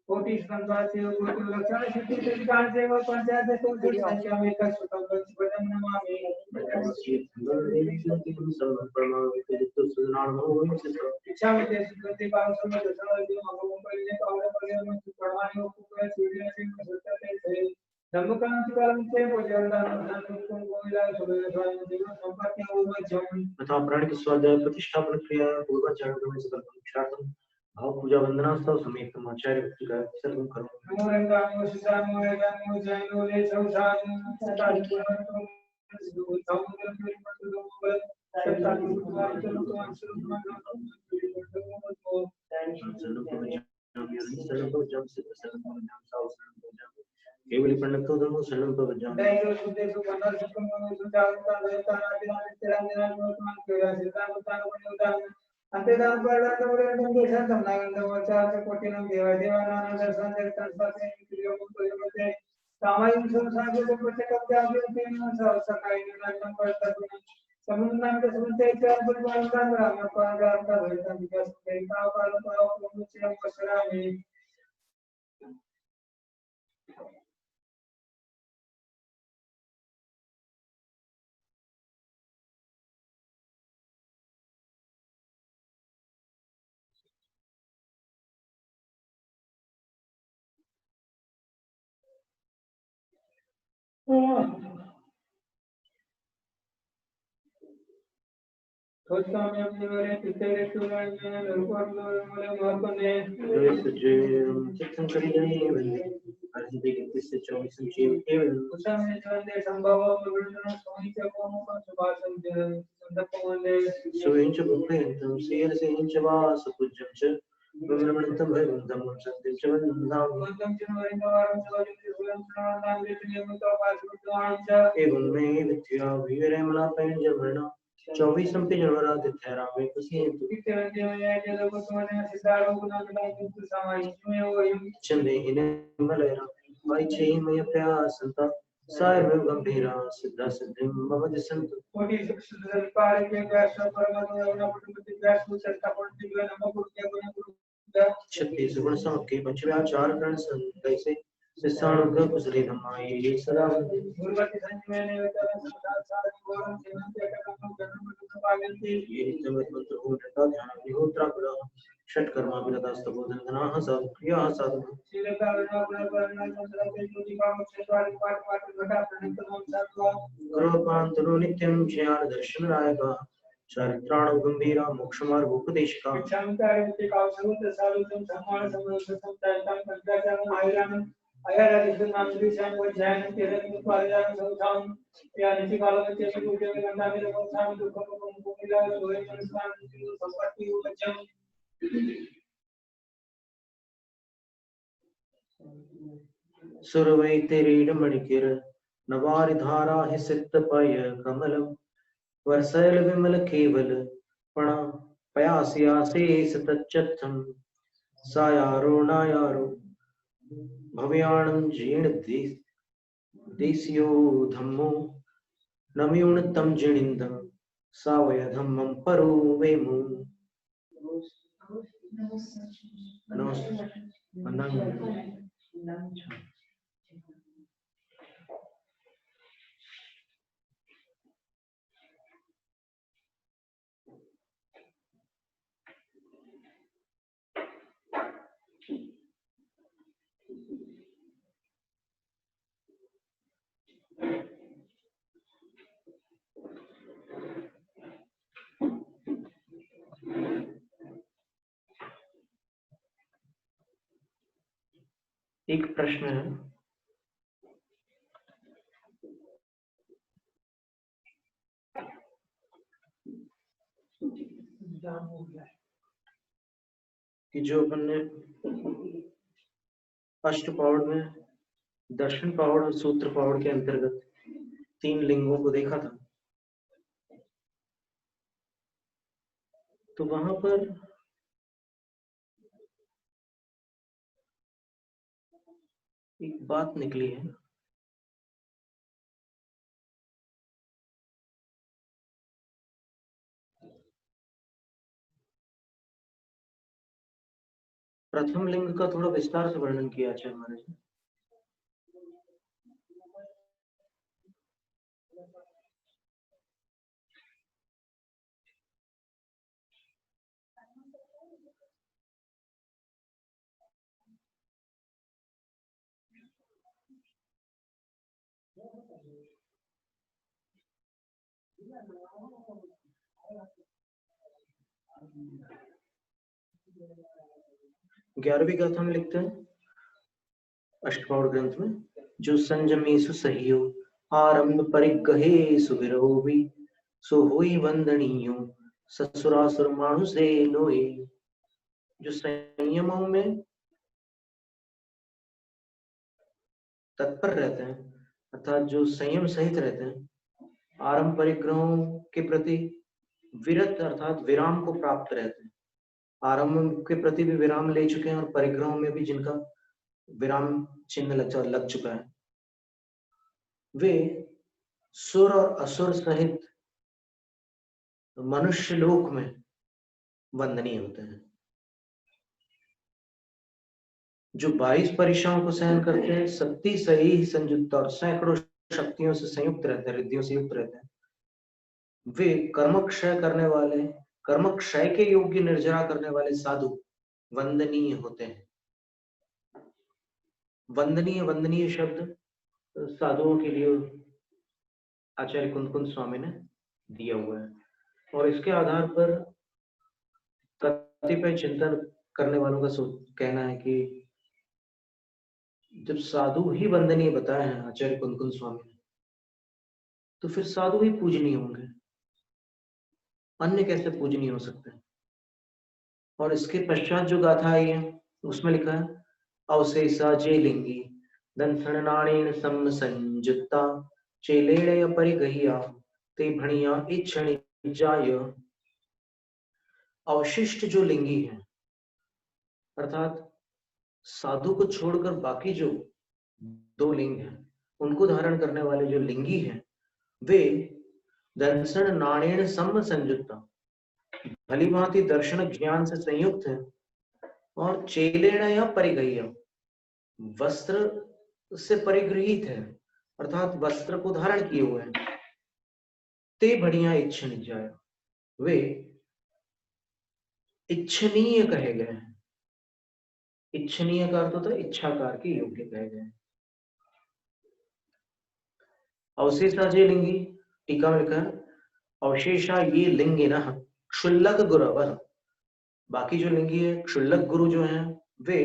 कोटि संपादे कोटि लक्षण सिद्धि सिद्धांत से वो पंचायत से संख्या में का स्वतंत्र वचन नमामि इच्छा में ते सुकृति पाव समय दशा जो मगों पर ने पाव पर ने प्रमाण को पूरा सूर्य से सत्य से धर्मकांत काल से वजनदान धन को मिला सुबह स्वामी जीवन संपत्ति को जम तथा प्राण की स्वाध्याय प्रतिष्ठापन क्रिया पूर्वाचार्य में सकल पुरुषार्थम भाव पूजा वंदना स्तव समेत आचार्य व्यक्ति का सर्व करो नमो सिद्धामो एवं जैनो ले संसार सदा जीवन को समुद्र में मंगल सत्ता कुमार चलो तो अंशुल केवल पंडितों धर्मो शरणम प्रवज्जामि दैव सुदे सुबंधर सुकमनो सुजावता देवता आदिना नित्यरंजना वर्तमान केरा सिद्धांतान पणिदान अंतेदान परदान वरेंद्र देशान तमनागंध वचार कोटिनं देवा देवानां दर्शन दर्शन स्पते क्रियो मुक्तोयते सामायिक संसार के पचे कब्जागे तेन सकाय निराजन परतन समुन्नाम के सुनते चार परिवार का राम पादार का भयता विकास देवता काल पाव मुचे वसरामि Kosami amnivare pitere turajne lurkorlo mole morkone सज्जन चित्तन करिए अर्थ देखे किससे 24 संचय केवल Kosami jvande sambhava vivrjana sohicha komo suभाषं संदप्पवंदे सुविंच बुद्धेंतम सेर से इंच वास पूज्यं च विमृणन्तं भयवन्तं सत्यं च वन्दनाम वंदं चिन्वरिंदवारं चवलिं त्रिभुवनं प्रणनां विष्णुयमुतो पाशुद्धां च एवं में विद्या वीरमला पैंजवर्ण 24 पे जनवरा दिथेरा में कुसी इत्यादि में जगत को समझने सिद्धार्थों को नाम कुछ सामाजिक में वो चंदे इन्हें मलेरा भाई चाहिए मैं प्यासंता साय में गंभीरा सिद्धा सिद्धि ममद संत कोटि सुखद पार के व्यास परमात्मा अपना पुण्य व्यास को चर्चा पढ़ती हुए नमो गुरु के गुण गुरु 36 गुण के पंचव्याचार करण कैसे सिसाणु का कुसले धमाए ये सदा गुरुवती संजीवने ने वेतन संसार सार गौरव जीवन के कर्म जन्म मृत्यु पालन की ये जगत मंत्र को डंडा ध्यान अग्निहोत्र करा षट कर्मा विरता स्तबोधन धनाः साधु क्रिया साधु शील का विनाश करना चंद्र के ज्योति का मुख्य द्वार पाठ पाठ घटा प्रणित नाम साधु करोपांतरो नित्यं ज्ञान दर्शन रायका चरित्राणो गंभीरा मोक्षमार्ग उपदेशका क्षमतारंते काउसुत सालुतम सम्मान समस्त संतान पंचाचार आयरन आयरादिशु नाम श्री श्याम वज्जायन तेरन पारिजात संस्थान या निचि कालों में चेष्ट पूजे में गंधा में रखोत्साह दुखों को मुकुमिला सोए मनस्वान संपत्ति उपजम सुरवै तेरीड मणिकिर नवारि धारा हि सिक्त पय कमलम वरसैल विमल केवल पण पयास्यासे सतच्चथम सायारो नायारो भव्याणं जीर्ण देस्यो धम्मो नम्यूणतं जीर्णिन्दं सावय धम्मं परो वेमु एक प्रश्न है कि जो अपन ने अष्ट पावड़ में दर्शन पावड़ और सूत्र पावड़ के अंतर्गत 3 लिंगों को देखा था, तो वहां पर एक बात निकली है, प्रथम लिंग का थोड़ा विस्तार से वर्णन किया आचार्य महाराज ने। ग्यारहवीं गाथा में लिखते हैं अष्टप्रौढ़ ग्रंथ में, जो संजमेशु सहियो आरंभ परिग्रहे सुविरोहि सो होई वंदनीयो ससुरासुर मानुषे लोए। जो संयमों में तत्पर रहते हैं, अर्थात जो संयम सहित रहते हैं, आरंभ परिग्रहों के प्रति विरत अर्थात विराम को प्राप्त रहते हैं, आरंभ के प्रति भी विराम ले चुके हैं और परिग्रहों में भी जिनका विराम चिन्ह लग चुका है, वे सुर और असुर सहित मनुष्य लोक में वंदनीय होते हैं। जो 22 परीक्षाओं को सहन करते हैं, शक्ति सही संयुक्त और सैकड़ों शक्तियों से संयुक्त रहते हैं, रिद्धियों से युक्त रहते हैं, वे कर्मक्षय करने वाले, कर्मक्षय के योग्य निर्जरा करने वाले साधु वंदनीय होते हैं। वंदनीय शब्द साधुओं के लिए आचार्य कुंद स्वामी ने दिया हुआ है, और इसके आधार पर कतिपय चिंतन करने वालों का कहना है कि जब साधु ही वंदनीय बताए हैं आचार्य कुंद स्वामी ने, तो फिर साधु ही पूजनीय होंगे, अन्य कैसे पूजनीय हो सकते हैं। और इसके पश्चात जो गाथा आई है उसमें लिखा है अवशेषा जे लिंगी दंसन नाणेन सम संयुक्ता चेलेड़य परिगह्या ते भणिया इच्छणि जाय। अवशिष्ट जो लिंगी है, अर्थात साधु को छोड़कर बाकी जो 2 लिंग हैं उनको धारण करने वाले जो लिंगी हैं, वे दंसन नाणेन सम संयुक्ता, भली भांति दर्शन ज्ञान से संयुक्त है, और चेलेण या परिगह्य, वस्त्र से परिगृहित है, अर्थात वस्त्र को धारण किए हुए हैं। ते बढ़िया इच्छनीय जाय, वे इच्छनीय कहे गए हैं। इच्छनीय का अर्थ होता है इच्छाकार के योग्य कहे गए हैं। अवशेषा जे लिंगी, टीका में लिखा है अवशेषा ये लिंगी न क्षुल्लक गुरवर, बाकी जो लिंगी है क्षुल्लक गुरु जो हैं वे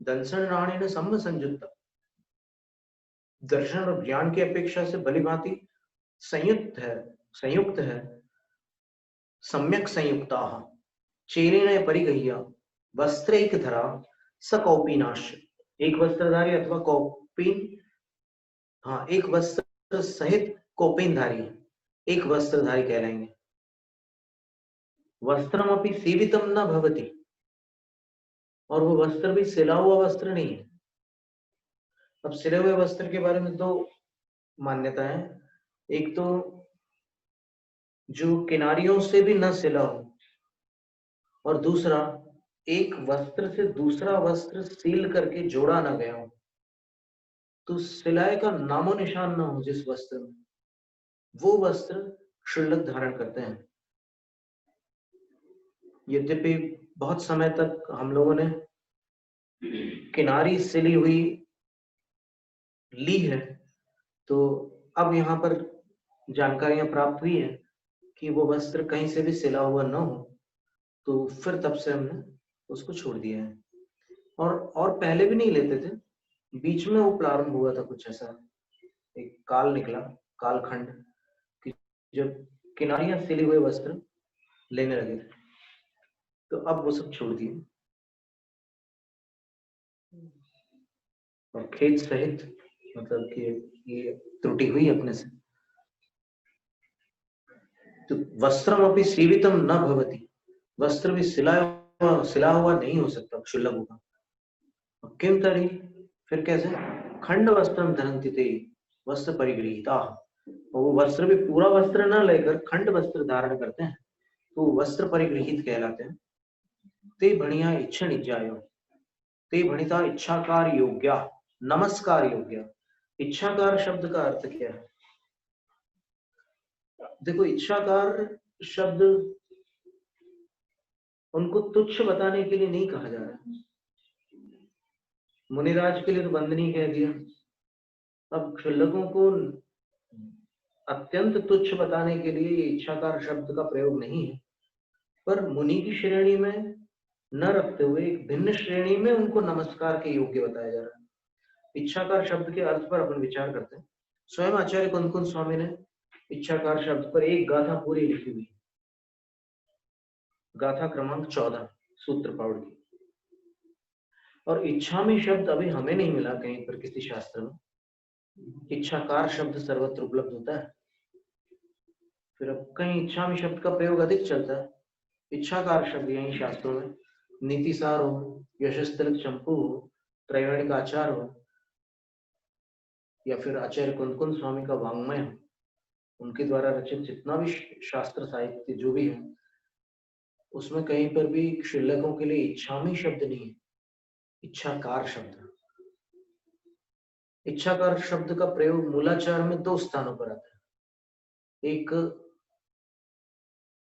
दंसन नाणेन सम संयुक्त, दर्शन और ज्ञान की अपेक्षा से भली भांति संयुक्त है, सम्यक संयुक्ता चेलेन परिगह्या वस्त्रैक धरा सकौपीनाश, एक वस्त्रधारी अथवा कौपीन, हाँ एक वस्त्र सहित कौपीनधारी, एक वस्त्रधारी कहलाएंगे। वस्त्रमपि सीवितम न भवति, और वो वस्त्र भी सिला हुआ वस्त्र नहीं है। अब सिले हुए वस्त्र के बारे में 2 मान्यता है, एक तो जो किनारियों से भी न सिला हो, और दूसरा एक वस्त्र से दूसरा वस्त्र सील करके जोड़ा ना गया हो, तो सिलाई का नामो निशान ना हो जिस वस्त्र में, वो वस्त्र क्षुल्लक धारण करते हैं। यद्यपि बहुत समय तक हम लोगों ने किनारी सिली हुई ली है, तो अब यहाँ पर जानकारियां प्राप्त हुई है कि वो वस्त्र कहीं से भी सिला हुआ न हो, तो फिर तब से हमने उसको छोड़ दिया है। और पहले भी नहीं लेते थे, बीच में वो प्रारंभ हुआ था कुछ ऐसा, एक काल निकला, कालखंड कि जब किनारियां सिले हुए वस्त्र लेने लगे थे, तो अब वो सब छोड़ दिए और खेद सहित, मतलब कि ये त्रुटि हुई अपने से। तो वस्त्रम अपनी सीवितम न भवति, वस्त्र भी सिला हुआ नहीं हो सकता, क्षुल्लक होगा। किम तरी, फिर कैसे? खंड वस्त्रम धरन्ति ते, वस्त्र परिगृहीता। वो वस्त्र भी पूरा वस्त्र न लेकर खंड वस्त्र धारण करते हैं, तो वस्त्र परिगृहित कहलाते हैं। ते भणिया इच्छा निजायो, ते भणिता इच्छाकार योग्या, नमस्कार योग्या। इच्छाकार शब्द का अर्थ क्या है? देखो, इच्छाकार शब्द उनको तुच्छ बताने के लिए नहीं कहा जा रहा। मुनिराज के लिए तो वंदनीय कह दिया, अब क्षुल्लकों को अत्यंत तुच्छ बताने के लिए इच्छाकार शब्द का प्रयोग नहीं है, पर मुनि की श्रेणी में न रखते हुए एक भिन्न श्रेणी में उनको नमस्कार के योग्य बताया जा रहा है। इच्छाकार शब्द के अर्थ पर अपन विचार करते हैं। स्वयं आचार्य कुंदकुंद स्वामी ने इच्छाकार शब्द पर एक गाथा पूरी लिखी हुई, गाथा क्रमांक 14 सूत्र पाउड़ की। और इच्छा में शब्द अभी हमें नहीं मिला कहीं पर किसी शास्त्र में। इच्छाकार शब्द सर्वत्र उपलब्ध होता है, फिर अब कहीं इच्छा में शब्द का प्रयोग अधिक चलता है। इच्छाकार शब्द यही शास्त्रों में नीतिसार हो, यशस्तिलक चंपू हो, त्रैवाणिक आचार हो, या फिर आचार्य कुंदकुंद स्वामी का वांग्मय हो, उनके द्वारा रचित जितना भी शास्त्र साहित्य जो भी है, उसमें कहीं पर भी क्षुल्लकों के लिए इच्छामी शब्द नहीं है, इच्छाकार शब्द। इच्छाकार शब्द का प्रयोग मूलाचार में 2 स्थानों पर आता है। एक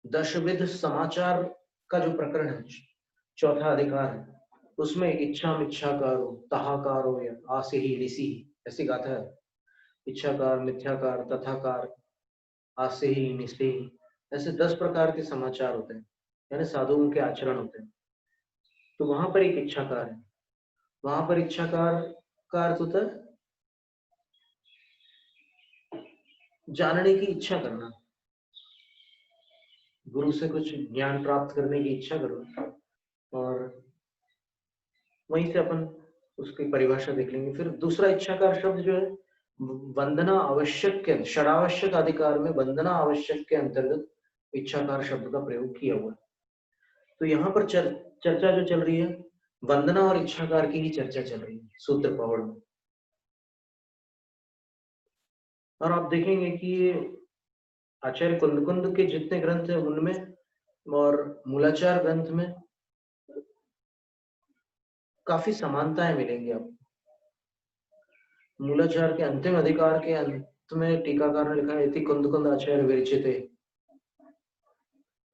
दशविध समाचार का जो प्रकरण है, 4था अधिकार है, उसमें इच्छा मिच्छाकारो तहाकारो या आसे ही निसी ऐसी गाथा है। इच्छाकार, मिथ्याकार, तथाकार, आसे ही निसे ही, ऐसे 10 प्रकार के समाचार होते हैं, यानी साधुओं के आचरण होते हैं। तो वहां पर एक इच्छाकार है, वहां पर इच्छाकार का अर्थ होता है जानने की इच्छा करना, गुरु से कुछ ज्ञान प्राप्त करने की इच्छा करना। और वहीं से अपन उसकी परिभाषा देख लेंगे। फिर दूसरा इच्छाकार शब्द जो है, वंदना आवश्यक के षडावश्यक अधिकार में वंदना आवश्यक के अंतर्गत इच्छाकार शब्द का प्रयोग किया हुआ है। तो यहाँ पर चर्चा जो चल रही है, वंदना और इच्छाकार की ही चर्चा चल रही है सूत्र पौड़ में। और आप देखेंगे कि आचार्य कुंदकुंद के जितने ग्रंथ है उनमें और मूलाचार ग्रंथ में काफी समानताएं मिलेंगी आपको। मूलाचार के अंतिम अधिकार के अंत में टीकाकार ने लिखा है, इति कुंदकुंद आचार्य विरचिते।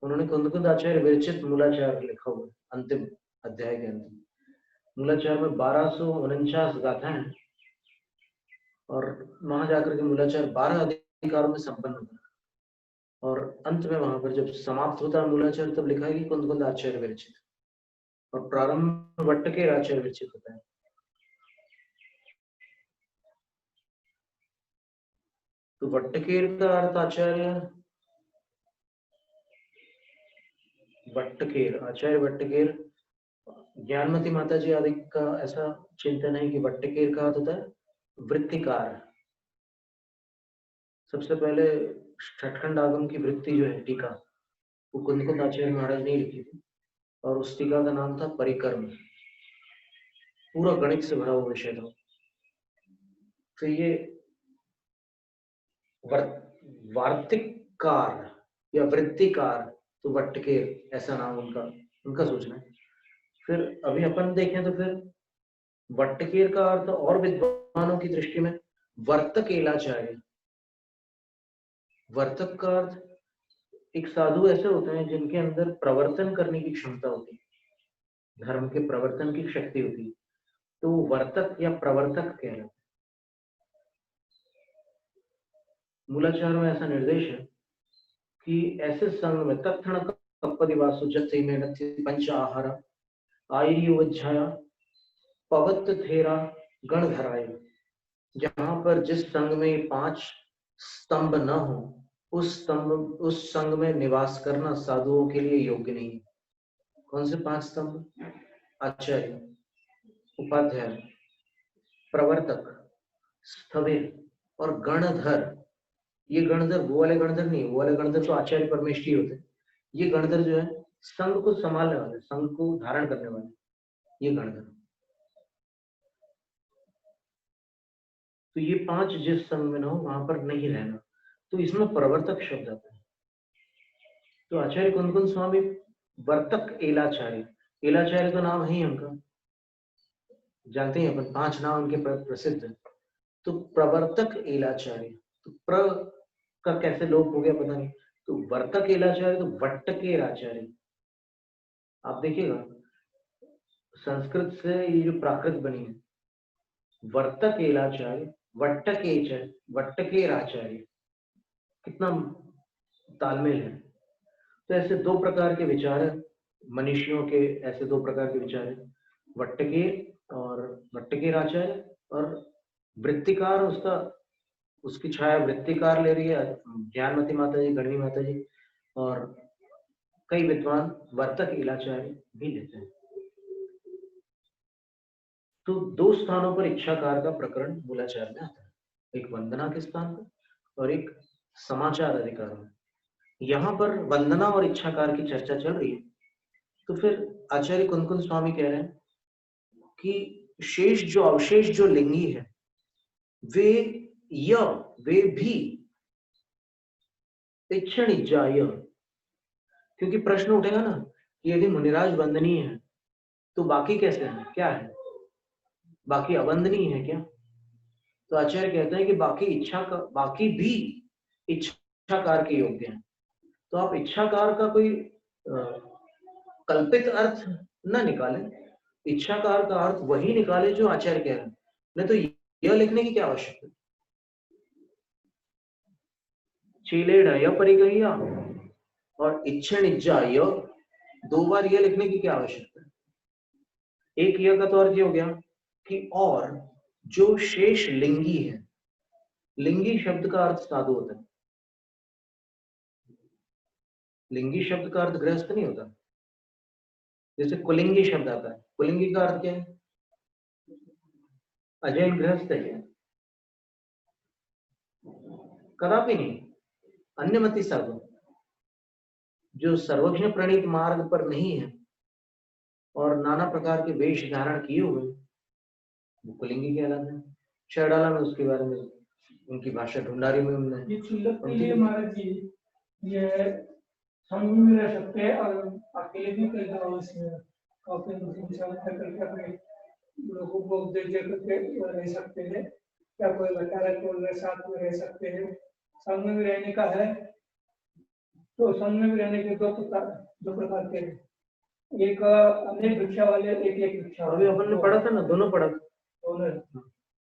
उन्होंने कुंदकुंद आचार्य विरचित मूलाचार लिखा हुआ अंतिम अध्याय के अंत। मूलाचार में 1249 गाथाएं हैं और वहां जाकर के मूलाचार 12 अधिकारों में संपन्न होता है। और अंत में वहां पर जब समाप्त होता है मूलाचार, तब लिखा है कि कुंदकुंद आचार्य विरचित, और प्रारंभ वट्टकेर आचार्य विरचित होता है। तो वट्टकेर का अर्थ आचार्य वट्टकेर, आचार्य वट्टकेर, ज्ञानमती माता जी आदि का ऐसा चिंतन है कि वट्टकेर का अर्थ होता है वृत्तिकार। सबसे पहले छठखंड आगम की वृत्ति जो है टीका, वो कुंदकुंद आचार्य महाराज ने लिखी थी, और उस टीका का नाम था परिकर्म। पूरा गणित से भरा हुआ विषय था। फिर ये वार्तिककार या वृत्तिकार, तो वट्टकेर ऐसा नाम उनका सोचना है। फिर अभी अपन देखें तो फिर वट्टकेर का अर्थ और विद्वानों की दृष्टि में वर्तकेलाचार्य। वर्तक का अर्थ एक साधु ऐसे होते हैं जिनके अंदर प्रवर्तन करने की क्षमता होती है, धर्म के प्रवर्तन की शक्ति होती है, तो वर्तक या प्रवर्तक कहलाते हैं। मूलाचार में ऐसा निर्देश है कि ऐसे संघ में तत्क्षण कप्पदिवासु जत्से में नथि पंच आहार आयुवज्झाया पवत थेरा गणधराय। जहां पर जिस संघ में 5 स्तंभ न हो, उस संघ में निवास करना साधुओं के लिए योग्य नहीं है। कौन से 5 स्तंभ? आचार्य, उपाध्याय, प्रवर्तक, स्थविर और गणधर। ये गणधर वो वाले गणधर नहीं, वो वाले गणधर तो आचार्य परमेष्ठी होते। ये गणधर जो है संघ को संभालने वाले, संघ को धारण करने वाले, ये गणधर्म। तो ये 5 जिस संघ में ना हो वहां पर नहीं रहना, तो इसमें प्रवर्तक शब्द आता है। तो आचार्य कुंदकुंद स्वामी वर्तक एलाचार्य, एलाचार्य तो नाम है ही उनका, जानते हैं अपन, 5 नाम उनके प्रसिद्ध है। तो प्रवर्तक एलाचार्य, तो प्र का कैसे लोप हो गया पता नहीं, तो वर्तक एलाचार्य तो वट्टकेर आचार्य। आप देखिएगा संस्कृत से ये जो प्राकृत बनी है, वर्तक एलाचार्य, वट्टकेर आचार्य, कितना तालमेल है। तो ऐसे 2 प्रकार के विचार है मनीषियों के, ऐसे 2 प्रकार के विचार है, वट्टकेर आचार्य, और वृत्तिकार उसकी छाया वृत्तिकार ले रही है ज्ञानमती माता जी, गणवी माता जी, और कई विद्वान वर्तक एलाचार्य भी लेते हैं। तो 2 स्थानों पर इच्छाकार का प्रकरण मूलाचार में आता है, एक वंदना के स्थान पर और एक समाचार अधिकार में। यहाँ पर वंदना और इच्छाकार की चर्चा चल रही है, तो फिर आचार्य कुंदकुंद स्वामी कह रहे हैं कि शेष जो अवशेष जो लिंगी है वे भी इच्छण इज्जाय, क्योंकि प्रश्न उठेगा ना कि यदि मुनिराज वंदनीय है तो बाकी कैसे है, क्या है, बाकी अवंदनीय है क्या? तो आचार्य कहते हैं कि बाकी भी इच्छाकार के योग्य हैं। तो आप इच्छाकार का कोई कल्पित अर्थ न निकाले, इच्छाकार का अर्थ वही निकाले जो आचार्य कह रहे हैं, नहीं तो यह लिखने की क्या आवश्यकता है। चीलेढ़ परिगह्य और इच्छण इज्जा 2 बार यह लिखने की क्या आवश्यकता है। एक यह का तो अर्थ ये हो गया कि और जो शेष लिंगी है, लिंगी शब्द का अर्थ साधु होता है, लिंगी शब्द का अर्थ गृहस्थ नहीं होता। जैसे कुलिंगी शब्द आता है, कुलिंगी का अर्थ क्या है, अजैन गृहस्थ है क्या? कदापि नहीं। अन्यमति साधु जो सर्वज्ञ प्रणीत मार्ग पर नहीं है और नाना प्रकार के वेश धारण किए हुए, वो कुलिंगी कहलाते हैं। शहडाला में उसके बारे में उनकी भाषा ढूंढारी में उन्होंने ये क्षुल्लक के लिए महाराज जी ये संग में रह सकते हैं और अकेले भी कई दफा इसमें काफी विचार करके अपने लोगों को उपदेश दे करके रह सकते हैं, या कोई बता रहा है तो साथ में रह सकते हैं। संग में रहने का है तो संग में रहने के 2 प्रकार के हैं, एक अनेक भिक्षा वाले, एक भिक्षा। अभी अपन ने पढ़ा था ना, दोनों पढ़ा था, दोनों।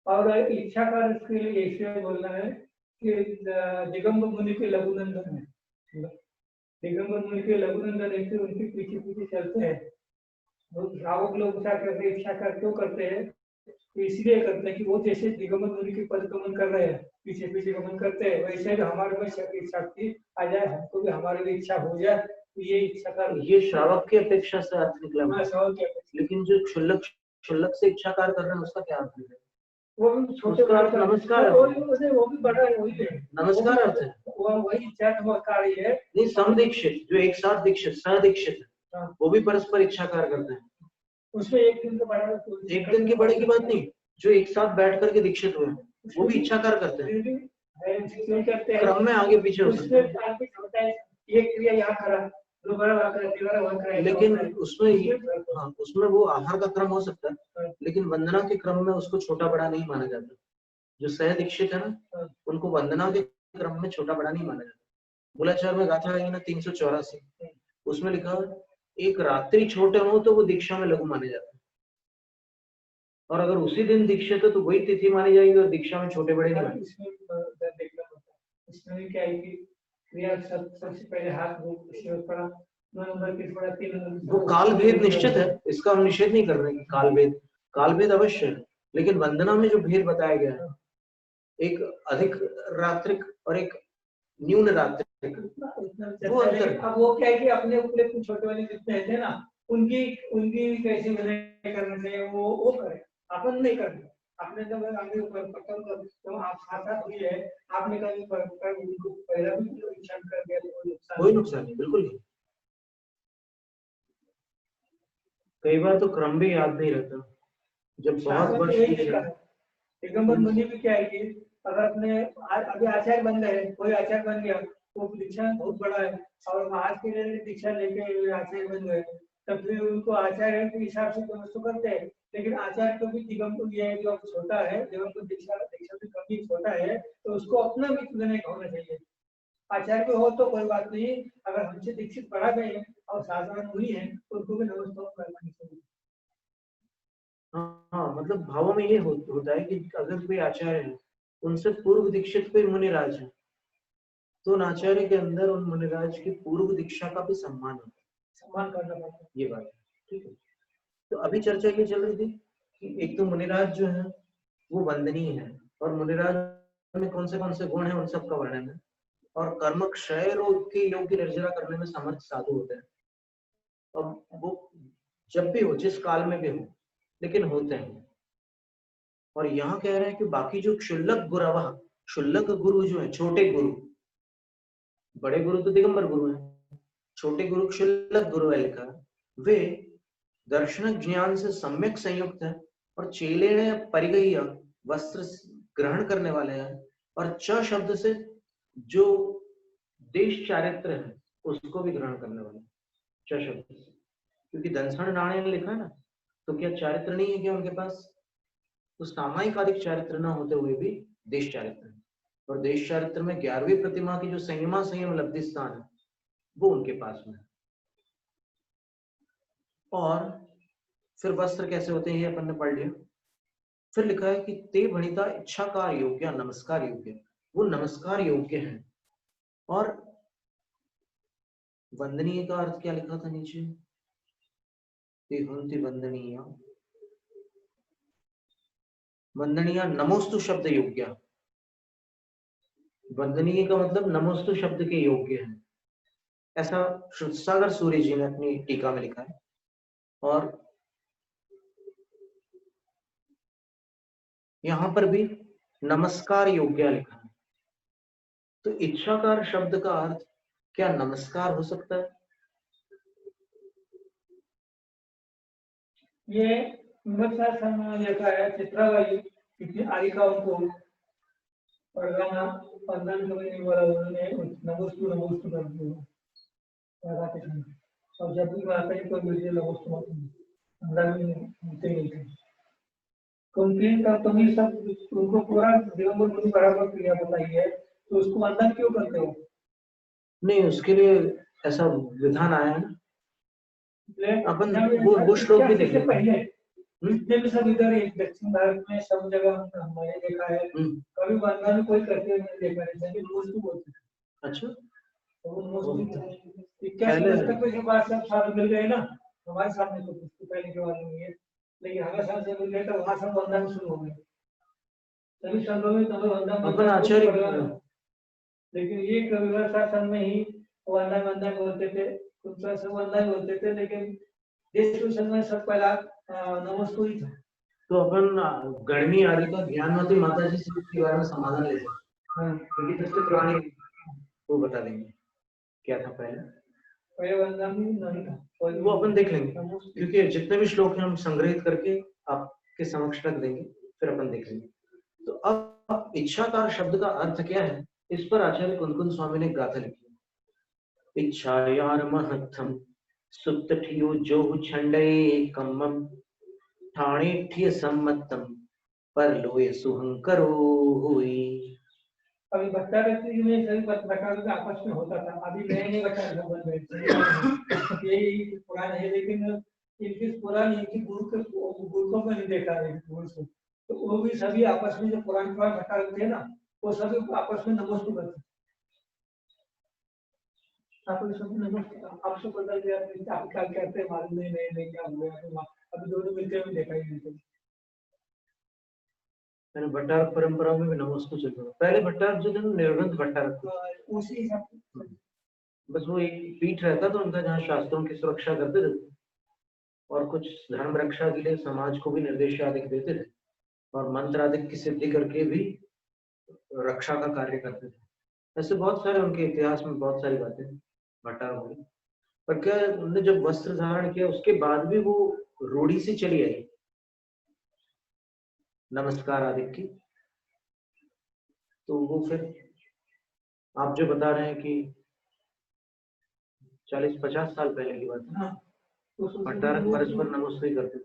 और इच्छा का इसके लिए ऐसे बोलना है कि दिगंबर मुनि के लघुनंदन है, दिगंबर मुनि के लघुनंदन ऐसे उनके पीछे पीछे चलते हैं। श्रावक लोग क्या करते हैं, इच्छा कर क्यों करते हैं, तो इसलिए करते हैं कि वो जैसे दिगंबर मुनि के पद गमन कर रहे हैं, पीछे पीछे गमन करते हैं, वैसे भी हमारे में शक्ति आ जाए, हमको भी हमारे लिए इच्छा हो जाए, तो ये इच्छा कर, ये श्रावक की अपेक्षा से अर्थ निकला। लेकिन जो क्षुल्लक से इच्छाकार कर रहे हैं उसका क्या अर्थ है? वो भी छोटे नमस्कार, वो भी बड़ा है, वही है नमस्कार अर्थ है, वही इच्छा नमस्कार ही है। नहीं, समदीक्षित जो एक साथ दीक्षित सदीक्षित है, वो भी परस्पर इच्छाकार करते हैं। उसमें एक दिन के बड़े की बात नहीं, जो एक साथ बैठ करके दीक्षित हुए वो भी इच्छाकार करते हैं, क्रम में आगे पीछे हो सकते हैं। एक क्रिया यहाँ करा, लेकिन उसमें वो आहार का क्रम हो सकता है, लेकिन वंदना के क्रम में उसको छोटा बड़ा नहीं माना जाता। जो सह दीक्षित है ना, उनको वंदना के क्रम में छोटा बड़ा नहीं माना जाता। मूलाचार में गाथा है ना 384, उसमें लिखा एक रात्रि छोटे हो तो वो दीक्षा में लघु माने जाते हैं, और अगर उसी दिन दीक्षित है तो वही तिथि मानी जाएगी और दीक्षा में छोटे बड़े नहीं माने। इसमें क्या है कि क्रिया सबसे पहले हाथ वो काल भेद निश्चित है, इसका हम निषेध नहीं कर रहे कि काल भेद अवश्य है, लेकिन वंदना में जो भेद बताया गया है, एक अधिक रात्रिक और एक न्यून रात्रिक, वो अंतर। अब वो क्या है कि अपने छोटे वाले जितने हैं ना, उनकी कैसे करना चाहिए वो करे, अपन नहीं करते। आपने जब आगे तो आप खाता भी है, आपने कभी पहला भी नुकसान कर दिया, कोई नुकसान नहीं, बिल्कुल नहीं। कई बार तो क्रम भी याद नहीं रहता, जब बहुत वर्ष बीत जाए। दिगंबर मुनि भी क्या है कि अगर अपने अभी आचार्य बन गए, कोई आचार्य बन गया तो दीक्षा बहुत बड़ा है और महाराज के लिए दीक्षा लेके आचार्य बन गए, तब फिर उनको आचार्य के हिसाब से तो करते हैं, लेकिन आचार्य को भी दिगंबर ये जो छोटा है, दिगंबर दीक्षा दीक्षा से कभी छोटा है तो उसको अपना भी तुलना होना चाहिए। आचार्य को हो तो कोई बात नहीं, अगर हमसे दीक्षित पढ़ा गए और साधारण हुई है तो उनको भी नमस्कार करना चाहिए। हाँ, मतलब भावों में ये होता है कि अगर कोई आचार्य है, उनसे पूर्व दीक्षित कोई मुनिराज है, तो उन आचार्य के अंदर उन मुनिराज की पूर्व दीक्षा का भी सम्मान होता है, सम्मान करना पड़ता है। ये बात है, ठीक है। तो अभी चर्चा ये चल रही थी कि एक तो मुनिराज जो है वो वंदनीय है, और मुनिराज में कौन से गुण है उन सब का वर्णन है, और कर्म क्षय रोग के योग की निर्जरा करने में समर्थ साधु होते हैं। अब वो जब भी हो, जिस काल में भी हो, लेकिन होते हैं। और यहाँ कह रहे हैं कि बाकी जो क्षुल्लक गुरव, क्षुल्लक गुरु जो है, छोटे गुरु, बड़े गुरु तो दिगंबर गुरु हैं, छोटे गुरु क्षुल्लक गुरु है लिखा, वे दर्शन ज्ञान से सम्यक संयुक्त है और चेले परिगय वस्त्र ग्रहण करने वाले हैं, और च शब्द से जो देश चारित्र है उसको भी ग्रहण करने वाले, च शब्द से, क्योंकि दंसन डाणे ने लिखा है ना, तो क्या चारित्र नहीं है क्या उनके पास? तो सामायिक आदिक चारित्र न होते हुए भी देश चारित्र है, और देश चारित्र में 11वीं प्रतिमा की जो संयमा संयम लब्धि स्थान है वो उनके पास में है। और फिर वस्त्र कैसे होते हैं ये अपन ने पढ़ लिया। फिर लिखा है कि ते भणिता इच्छाकार योग्य नमस्कार योग्य, वो नमस्कार योग्य है। और वंदनीय का अर्थ क्या लिखा था नीचे? ते हंति वंदनीय, वंदनीय नमोस्तु शब्द योग्य, वंदनीय का मतलब नमोस्तु शब्द के योग्य है, ऐसा श्रुतसागर सूर्य जी ने अपनी टीका में लिखा है। और यहां पर भी नमस्कार योग्य लिखा है, तो इच्छाकार शब्द का अर्थ क्या नमस्कार हो सकता है? ये लिखा है चित्रावली कितनी आरिकाओं को पढ़ाना पंदन करने वाला उन्होंने नमोस्तु नमोस्तु कर दिया लगाते समय, और जब भी माता जी को मिलते नमोस्तु अंदर में मिलते नहीं थे, कंप्लेन का तुम ही सब उनको पूरा दिगंबर मुनि बराबर क्रिया बताई है, तो उसको अंदर क्यों करते हो? नहीं, उसके लिए ऐसा विधान आया है ना, अपन वो श्लोक भी देख लेते हैं। जितने भी सब इधर दक्षिण भारत में सब जगह हमने देखा है, कभी बंगाल में कोई करते हुए नहीं देखा है, जैसे नमोस्तु बोलते हैं। अच्छा, तो वो नमोस्तु 21 तक के बाद सब साथ मिल गए ना, हमारे सामने तो कुछ पहले के बारे में है, लेकिन हमारे साथ से मिल गए तो वहां सब वंदन शुरू हो गए, सभी संघों में तो वंदन आचार्य, लेकिन ये कविवर शासन में ही वंदन वंदन बोलते थे, कुछ सब वंदन बोलते थे, लेकिन देश भूषण में सब पहला नमोस्तु ही था। तो अपन गर्मी आदि का ज्ञानवती माता जी से इसके बारे में समाधान ले सकते हैं, क्योंकि सबसे पुरानी वो बता देंगे क्या था पहले वंदन नहीं था, वो अपन देख लेंगे, क्योंकि जितने भी श्लोक हैं हम संग्रहित करके आपके समक्ष रख देंगे, फिर अपन देख लेंगे। तो अब इच्छाकार शब्द का अर्थ क्या है, इस पर आचार्य कुंकुन स्वामी ने गाथा लिखी। इच्छायार महत्थम सुप्तठियो जो छंडे कम्मम ठाणे सम्मतम पर लोय सुहंकरो हुई। अभी बच्चा व्यक्ति में सभी बच्चा का आपस में होता था, अभी नए नए बच्चा बन गए, यही पुराना है, लेकिन इनकी पुरानी इनकी गुरु को नहीं देखा है गुरु से, तो वो भी सभी आपस में जो पुराने बच्चा थे ना, वो सभी आपस में नमोस्तु करते, आपसे बदल गया, आप क्या कहते हैं मालूम नहीं क्या हुआ, अभी दोनों मिलते हुए देखा ही नहीं। भट्टार परंपरा में भी नमोस्तु चल रहा है। पहले भट्टार जो थे निर्ग्रंथ भट्टार, उसी बस वो एक पीठ रहता था उनका जहाँ शास्त्रों की सुरक्षा करते थे, और कुछ धर्म रक्षा के लिए समाज को भी निर्देश आदि देते थे, और मंत्र आदि की सिद्धि करके भी रक्षा का कार्य करते थे। ऐसे बहुत सारे उनके इतिहास में बहुत सारी बातें भट्टार हो गई। पर क्या उन्होंने जब वस्त्र धारण किया उसके बाद भी वो रूढ़ी से चली आई नमस्कार आदि की, तो वो फिर आप जो बता रहे हैं कि 40-50 साल पहले की बात है, 18 वर्ष पर नमस्ते करते थे,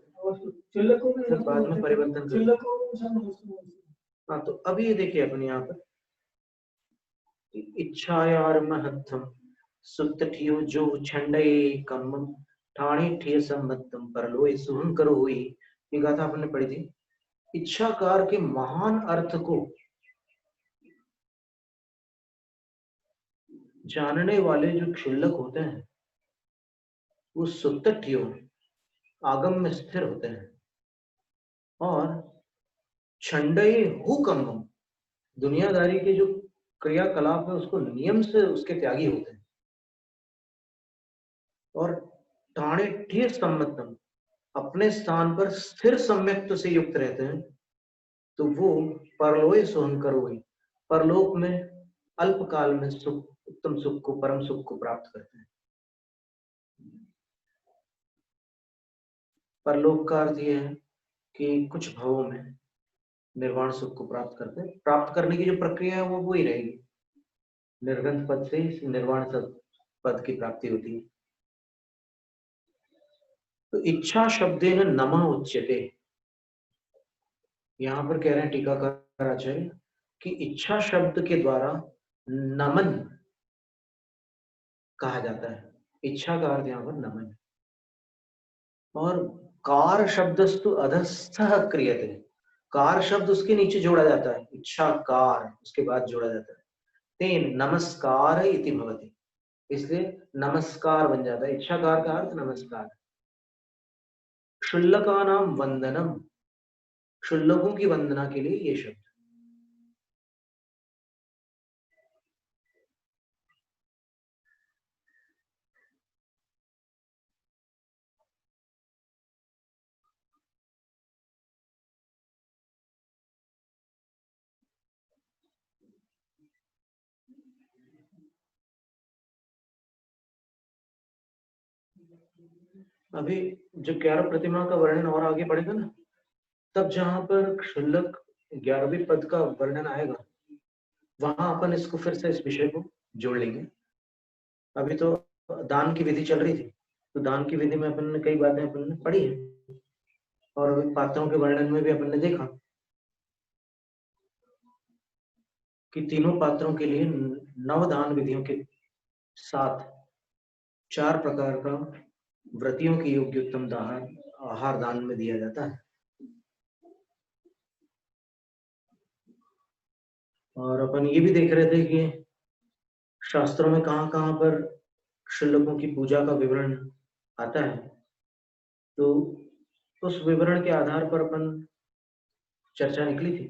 फिर बाद में परिवर्तन कर। हाँ, तो अभी ये देखिए अपन यहाँ पर इच्छायार महत्तम सुत्तठियो जो छंडे कम ठाणे ठिय संबद्धम परलोय सुहन करो हुई, ये गाथा आपने पढ़ी थी। इच्छाकार के महान अर्थ को जानने वाले जो क्षुल्लक होते हैं वो सुत्तठियो आगम में स्थिर होते हैं और छंडे हुकम दुनियादारी के जो क्रियाकलाप है उसको नियम से उसके त्यागी होते हैं और ठाणे ठिय संबद्धम अपने स्थान पर स्थिर सम्यक्त से युक्त रहते हैं, तो वो परलोय सोहन करो ही परलोक में अल्प काल में सुख, उत्तम सुख को, परम सुख को प्राप्त करते हैं। परलोक का अर्थ यह है कि कुछ भावों में निर्वाण सुख को प्राप्त करते हैं। प्राप्त करने की जो प्रक्रिया है वो ही रहेगी, निर्गंध पद से ही निर्वाण पद की प्राप्ति होती है। तो इच्छा शब्देन नमः उच्यते, यहाँ पर कह रहे हैं टीकाकार आचार्य कि इच्छा शब्द के द्वारा नमन कहा जाता है। इच्छा का अर्थ यहाँ पर नमन, और कार शब्दस्तु अधस्थः क्रियते, कार शब्द उसके नीचे जोड़ा जाता है, इच्छा कार उसके बाद जोड़ा जाता है, तेन नमस्कार इति भवति, इसलिए नमस्कार बन जाता है। इच्छाकार का अर्थ नमस्कार। क्षुल्लकानां वंदनम, क्षुल्लकों की वंदना के लिए ये शब्द। अभी जो 11 प्रतिमा का वर्णन और आगे बढ़ेगा ना, तब जहां पर क्षुल्लक 11वें पद का वर्णन आएगा वहां अपन इसको फिर से इस विषय को जोड़ लेंगे। अभी तो दान की विधि चल रही थी, तो दान की विधि में अपन ने कई बातें अपन ने पढ़ी है और अभी पात्रों के वर्णन में भी अपन ने देखा कि तीनों पात्रों के लिए 9 दान विधियों के साथ 4 प्रकार का व्रतियों की योग्य उत्तम दान आहार दान में दिया जाता है। और अपन ये भी देख रहे थे कि शास्त्रों में कहां कहां पर क्षुल्लकों की पूजा का विवरण आता है, तो उस विवरण के आधार पर अपन चर्चा निकली थी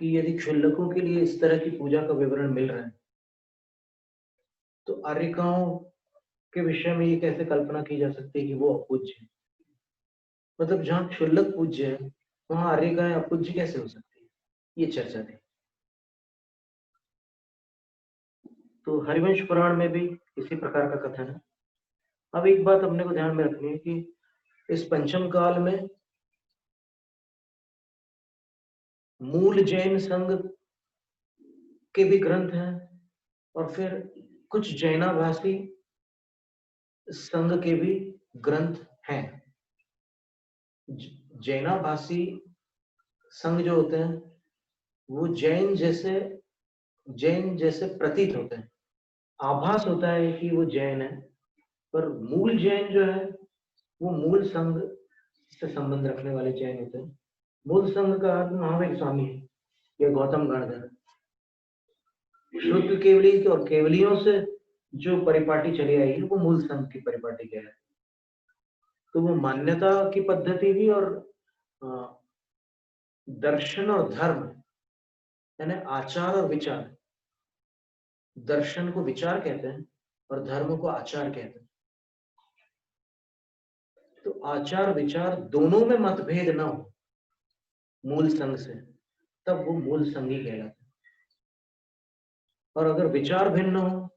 कि यदि क्षुल्लकों के लिए इस तरह की पूजा का विवरण मिल रहा है तो आर्यिकाओं के विषय में ये कैसे कल्पना की जा सकती है कि वो अपूज्य है। मतलब जहां क्षुल्लक पूज्य है वहां आर्यिकाएं अपूज्य कैसे हो सकती है, ये चर्चा थी। तो हरिवंश पुराण में भी इसी प्रकार का कथन है। अब एक बात अपने को ध्यान में रखनी है कि इस पंचम काल में मूल जैन संघ के भी ग्रंथ हैं और फिर कुछ जैनाभासी संघ के भी ग्रंथ हैं। जैनाभासी संघ जो होते हैं वो जैन जैसे प्रतीत होते हैं, आभास होता है कि वो जैन है, पर मूल जैन जो है वो मूल संघ से संबंध रखने वाले जैन होते हैं। मूल संघ का अर्थ महावीर स्वामी या गौतम गणधर, शुद्ध केवली और केवलियों से जो परिपाटी चली आई है वो मूल संघ की परिपाटी कहलाती है। तो वो मान्यता की पद्धति भी और दर्शन और धर्म यानी आचार और विचार, दर्शन को विचार कहते हैं और धर्म को आचार कहते हैं। तो आचार विचार दोनों में मतभेद ना हो मूल संघ से, तब वो मूल संघी कहलाता है। और अगर विचार भिन्न हो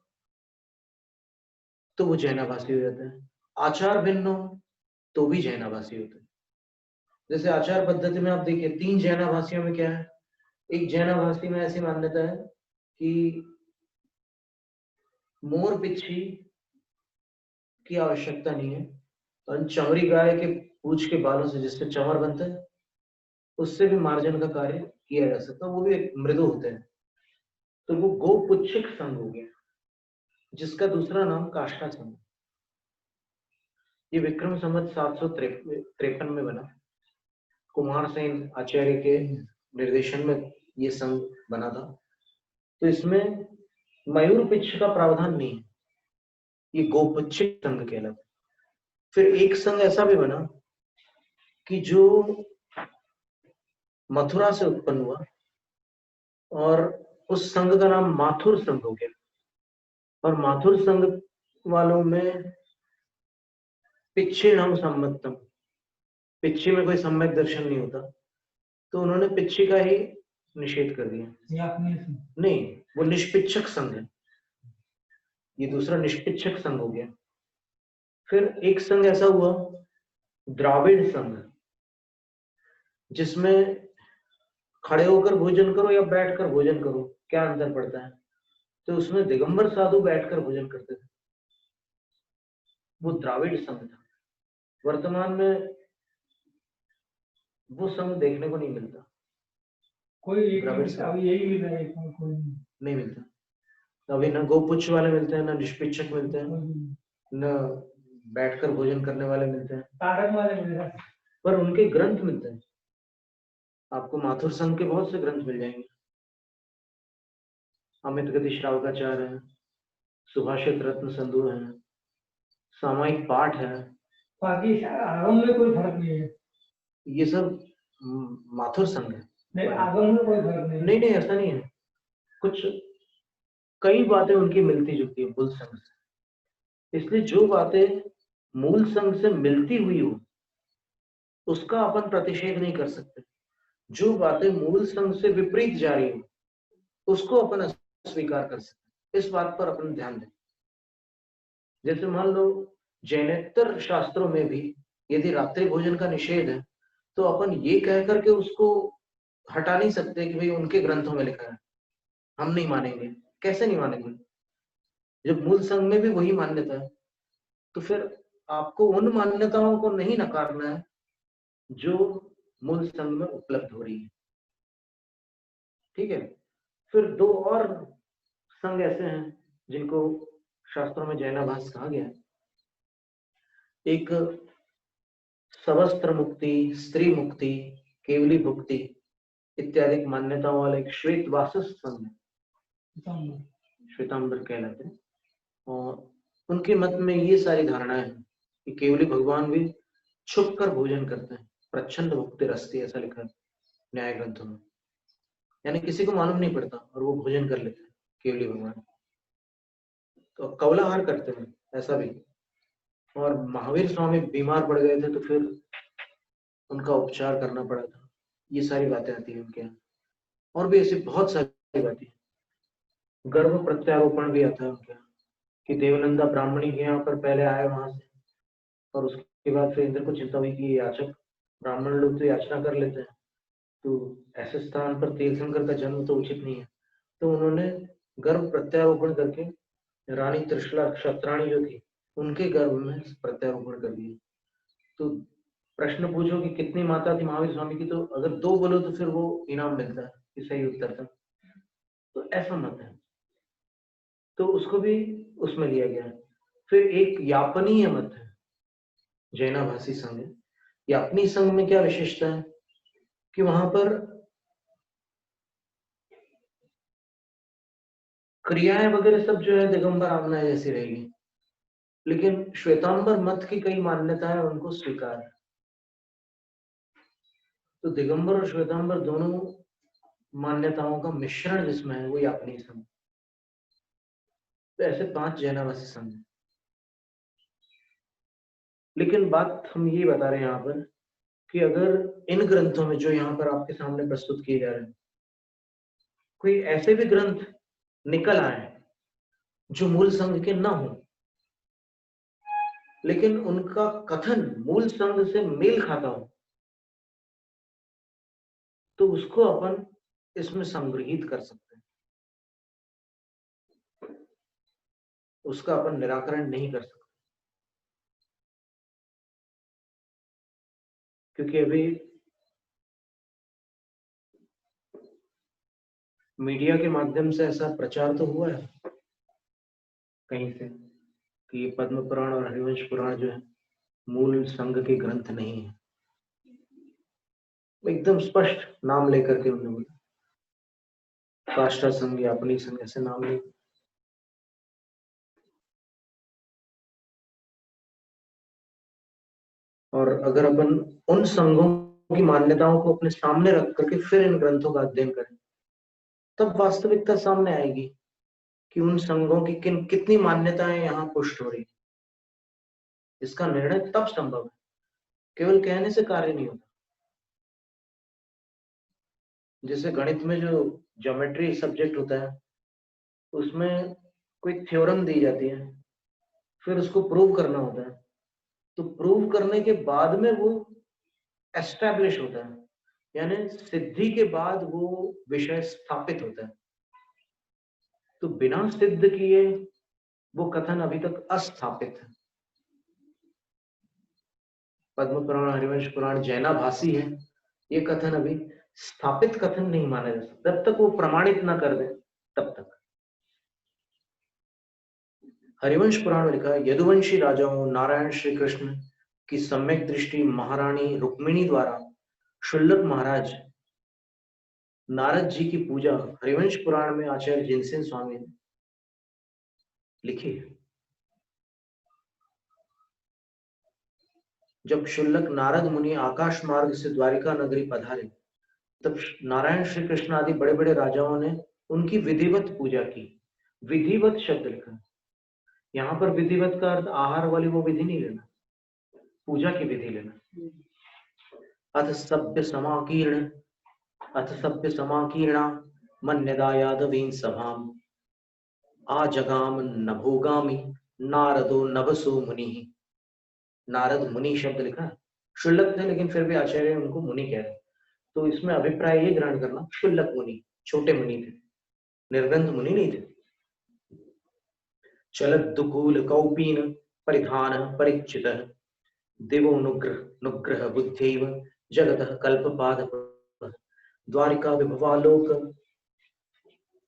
तो वो जैनाभासी हो जाता है। आचार भिन्न हो तो भी जैनाभासी होते हैं। जैसे आचार पद्धति में आप देखिए 3 जैनाभासियों में क्या है, एक जैनाभासी में ऐसी मान्यता है कि मोर पिच्छी की आवश्यकता नहीं है, और चमड़ी गाय के पूंछ के बालों से जिससे चमर बनता है उससे भी मार्जन का कार्य किया जा सकता है, वो भी एक मृदु होते हैं। तो वो गोपुच्छिक संघ हो गया, जिसका दूसरा नाम काष्ठा संघ। ये विक्रम संवत 753 में बना, कुमार सेन आचार्य के निर्देशन में ये संघ बना था। तो इसमें मयूर पिच्छ का प्रावधान नहीं है, ये गोपुच्छिक संघ कहलाता है। फिर एक संघ ऐसा भी बना कि जो मथुरा से उत्पन्न हुआ, और उस संघ का नाम माथुर संघ हो गया। और माथुर संघ वालों में पिच्छे नाम सम्मतम, पिच्छे में कोई सम्यक दर्शन नहीं होता, तो उन्होंने पिच्छे का ही निषेध कर दिया। नहीं, वो निष्पिच्छक संघ है, ये दूसरा निष्पिच्छक संघ हो गया। फिर एक संघ ऐसा हुआ द्राविड़ संघ, जिसमें खड़े होकर भोजन करो या बैठकर भोजन करो, क्या अंतर पड़ता है? तो उसमें दिगंबर साधु बैठकर भोजन करते थे, वो द्राविड़ संघ था। वर्तमान में वो संघ देखने को नहीं मिलता, कोई द्राविड़ संघ यही मिल रहा है, कोई नहीं मिलता। अभी न गोपुच्छ वाले मिलते हैं, न निष्पिच्छक मिलते हैं, न बैठकर भोजन करने वाले मिलते हैं, तारक वाले मिल रहा है, पर उनके ग्रंथ मिलते हैं। आपको माथुर संघ के बहुत से ग्रंथ मिल जाएंगे। अमित गति श्रावकाचार्य है, सुभाषित रत्न संधु है, सामायिक पाठ है, बाकी आगम में कोई फर्क नहीं है। ये सब माथुर संघ है। नहीं, आगम में कोई फर्क नहीं। नहीं, ऐसा नहीं है। कुछ कई बातें उनकी मिलती जुलती है मूल संघ से, इसलिए जो बातें मूल संघ से मिलती हुई हो उसका अपन प्रतिषेध नहीं कर सकते। जो बातें मूल संघ से विपरीत जा रही हो उसको अपन स्वीकार कर सकते, इस बात पर अपन ध्यान दें। जैसे मान लो जैनेतर शास्त्रों में भी यदि रात्रि भोजन का निषेध है, तो अपन ये कह करके उसको हटा नहीं सकते कि भाई उनके ग्रंथों में लिखा है, हम नहीं मानेंगे। कैसे नहीं मानेंगे? जब मूल संघ में भी वही मान्यता है, तो फिर आपको उन मान्यताओं को नहीं नकारना है जो मूल संघ में उपलब्ध हो रही है। ठीक है। फिर 2 और संघ ऐसे हैं जिनको शास्त्रों में जैनाभास कहा गया है। एक सवस्त्र मुक्ति, स्त्री मुक्ति, केवली भुक्ति इत्यादि मान्यताओं वाला एक श्वेत वासस संघ है, श्वेतांबर कहलाते हैं। और उनके मत में ये सारी धारणाएं हैं कि केवली भगवान भी छुप कर भोजन करते हैं, प्रच्छन्न भुक्ति रस्ती, ऐसा लिखा है न्याय ग्रंथों में। यानी किसी को मालूम नहीं पड़ता और वो भोजन कर लेते हैं केवली भगवान। तो कौलाहार करते हैं ऐसा भी। और महावीर स्वामी बीमार पड़ गए थे तो फिर उनका उपचार करना पड़ा था। ये सारी बातें आती है उनके यहाँ। और भी ऐसी बहुत सारी बातें। गर्भ प्रत्यारोपण भी आता है उनके यहाँ कि देवनंदा ब्राह्मणी के यहाँ पर पहले आए वहां से, और उसके बाद फिर इंद्र को चिंता हुई कि याचक ब्राह्मण लोग तो याचना कर लेते हैं, तो ऐसे स्थान पर तीर्थंकर का जन्म तो उचित नहीं है। तो उन्होंने गर्भ प्रत्यारोपण करके रानी त्रिशला क्षत्राणी जो थी उनके गर्भ में प्रत्यारोपण कर दिया। तो प्रश्न पूछो कि कितनी माता थी महावीर स्वामी की, तो अगर 2 बोलो तो फिर वो इनाम मिलता है कि सही उत्तर था। तो ऐसा मत है, तो उसको भी उसमें लिया गया है। फिर एक यापनीय मत है, जैनाभासी संघ है। यापनी संघ में क्या विशेषता है कि वहां पर क्रियाएं वगैरह सब जो है दिगंबर आमना जैसी रहेगी, लेकिन श्वेतांबर मत की कई मान्यताएं उनको स्वीकार है। तो दिगंबर और श्वेतांबर दोनों मान्यताओं का मिश्रण जिसमें है वो यापनी संघ। तो ऐसे 5 जैनाभासी संघ। लेकिन बात हम ये बता रहे हैं यहाँ पर कि अगर इन ग्रंथों में जो यहाँ पर आपके सामने प्रस्तुत किए जा रहे हैं, कोई ऐसे भी ग्रंथ निकल आए जो मूल संघ के ना हो, लेकिन उनका कथन मूल संघ से मेल खाता हो, तो उसको अपन इसमें संग्रहित कर सकते हैं, उसका अपन निराकरण नहीं कर सकते, क्योंकि अभी मीडिया के माध्यम से ऐसा प्रचार तो हुआ है कहीं से कि ये पद्म पुराण और हरिवंश पुराण जो है मूल संघ के ग्रंथ नहीं है। एकदम स्पष्ट नाम लेकर के उन्होंने बोला, काष्ठा संघ या अपनी संघ ऐसे नाम ले। और अगर अपन उन संघों की मान्यताओं को अपने सामने रख करके फिर इन ग्रंथों का अध्ययन करें, तब वास्तविकता सामने आएगी कि उन संघों की कितनी मान्यताएं यहाँ पुष्ट हो रही। इसका निर्णय तब संभव है, केवल कहने से कार्य नहीं होता। जैसे गणित में जो ज्योमेट्री सब्जेक्ट होता है, उसमें कोई थ्योरम दी जाती है, फिर उसको प्रूव करना होता है, तो प्रूव करने के बाद में वो एस्टैब्लिश होता है, यानी सिद्धि के बाद वो विषय स्थापित होता है। तो बिना सिद्ध किए वो कथन अभी तक अस्थापित है। पद्म पुराण हरिवंश पुराण जैनाभासी है, ये कथन अभी स्थापित कथन नहीं माना जा सकता। जब तक वो प्रमाणित ना कर दे तब तक। हरिवंश पुराण में लिखा, यदुवंशी राजाओं नारायण श्री कृष्ण की सम्यक दृष्टि महारानी रुक्मिणी द्वारा शुल्लक महाराज नारद जी की पूजा हरिवंश पुराण में आचार्य जिनसेन स्वामी ने लिखी है। जब शुल्लक नारद मुनि आकाश मार्ग से द्वारिका नगरी पधारे, तब नारायण श्री कृष्ण आदि बड़े बड़े राजाओं ने उनकी विधिवत पूजा की। विधिवत शब्द लिखा, यहाँ पर विधिवत का अर्थ आहार वाली वो विधि नहीं लेना, पूजा की विधि लेना। अथ सभ्य समाकीर्णा मन्यदा यादवीन सभाम आजगाम नभोगामी नारदो नभसो मुनि। नारद मुनि शब्द लिखा, शुल्लक थे लेकिन फिर भी आचार्य उनको मुनि कह रहे, तो इसमें अभिप्राय ये ग्रहण करना, शुल्लक मुनि छोटे मुनि थे, निर्गंध मुनि नहीं थे। चलत दुकूल कौपीन परिधान परिचित दिवो नुग्रह बुद्धिव जगतः कल्पपाद द्वारिका विभवालोक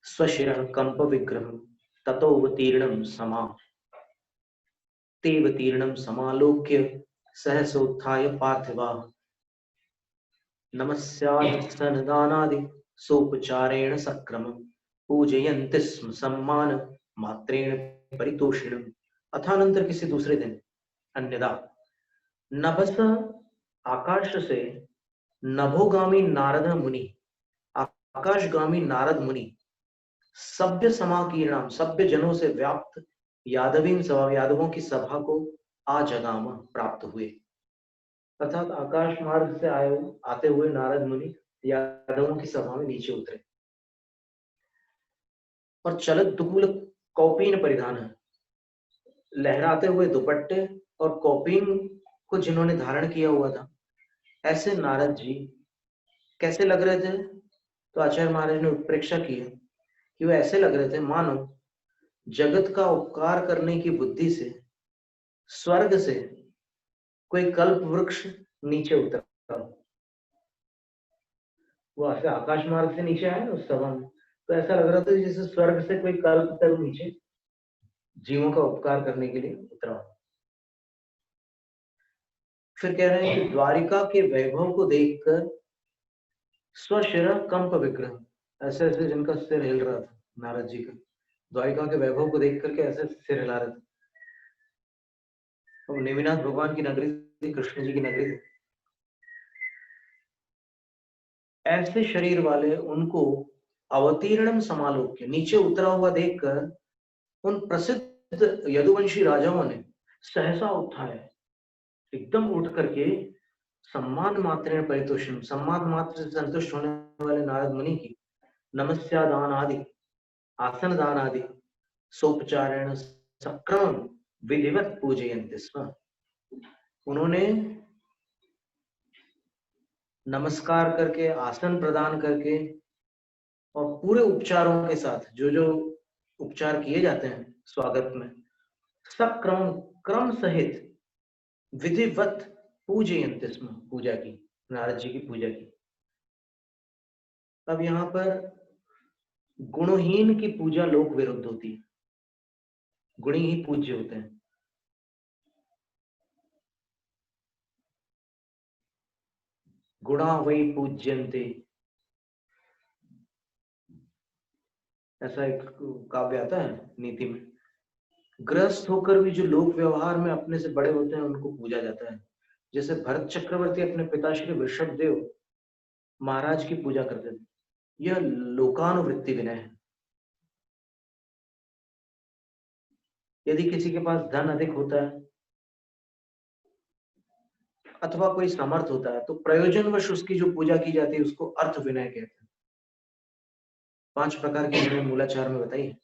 स्वशिरः कंप विग्रह ततोवतीर्णं समालोक्य सहसोत्थाय पार्थिवाः नमस्यादि सोपचारेण सक्रमं पूजयन्ति स्म सम्मान मात्रेण परितोषिणम्। अथानंतर किसी दूसरे दिन अन्यदा नभस आकाश से नभोगामी नारद मुनि, आकाशगामी नारद मुनि सभ्य समाकीर्णाम सभ्य जनों से व्याप्त यादवीन सभा यादवों की सभा को आजगाम प्राप्त हुए। अर्थात आकाश मार्ग से आते हुए नारद मुनि यादवों की सभा में नीचे उतरे और चलत दुकूल कौपीन परिधान है, लहराते हुए दुपट्टे और कौपीन को जिन्होंने धारण किया हुआ था, ऐसे नारद जी कैसे लग रहे थे? तो आचार्य महाराज ने उत्प्रेक्षा की है कि वो ऐसे लग रहे थे मानो जगत का उपकार करने की बुद्धि से स्वर्ग से कोई कल्प वृक्ष नीचे उतरा। वो ऐसे आकाश मार्ग से नीचे आए उस सभा में, तो ऐसा लग रहा था जैसे स्वर्ग से कोई कल्प तरु नीचे जीवों का उपकार करने के लिए उतरा। फिर कह रहे हैं कि द्वारिका के वैभव को देखकर स्वशिर कंप विग्रह, ऐसे ऐसे जिनका सिर हिल रहा था नारद जी का, द्वारिका के वैभव को देख करके ऐसे सिर हिला रहे थे। तो नेमिनाथ भगवान की नगरी थी, कृष्ण जी की नगरी थी। ऐसे शरीर वाले उनको अवतीर्णम समालोक्य नीचे उतरा हुआ देखकर उन प्रसिद्ध यदुवंशी राजाओं ने सहसा उठाया, एकदम उठ करके सम्मान मात्र परितोषण, सम्मान मात्र से संतुष्ट होने वाले नारद मुनि की नमस्यादान आदि आसन दान आदि सोपचारेण सक्रम विधिवत पूजयन्ति स्म, उन्होंने नमस्कार करके, आसन प्रदान करके और पूरे उपचारों के साथ, जो जो उपचार किए जाते हैं स्वागत में, सब क्रम सहित विधिवत पूजयन्ति स्म, पूजा की, नारद जी की पूजा की। अब यहाँ पर गुणहीन की पूजा लोक विरुद्ध होती है, गुणी ही पूज्य होते हैं। गुणा वै पूज्यन्ते, ऐसा एक काव्य आता है नीति में। ग्रस्त होकर भी जो लोक व्यवहार में अपने से बड़े होते हैं उनको पूजा जाता है। जैसे भरत चक्रवर्ती अपने पिता श्री वृषभदेव महाराज की पूजा करते थे, यह लोकानुवृत्ति विनय है। यदि किसी के पास धन अधिक होता है अथवा कोई समर्थ होता है तो प्रयोजनवश उसकी जो पूजा की जाती है उसको अर्थ विनय कहते हैं। 5 प्रकार की मैंने मूलाचार में बताई है।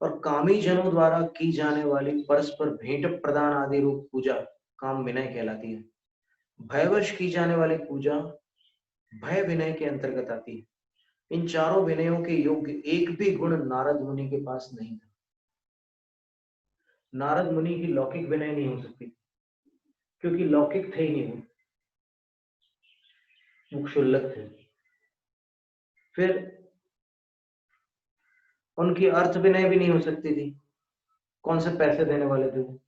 और कामी जनों द्वारा की जाने वाली परस्पर भेंट प्रदान आदि रूप पूजा काम विनय कहलाती है। भयवश की जाने वाली पूजा भय विनय के अंतर्गत आती है। इन चारों विनयों के योग्य एक भी गुण नारद मुनि के पास नहीं था। नारद मुनि की लौकिक विनय नहीं हो सकती क्योंकि लौकिक थे ही नहीं, वो क्षुल्लक थे। फिर उनकी अर्थ विनय भी नहीं हो सकती थी, कौन से पैसे देने वाले थे वो।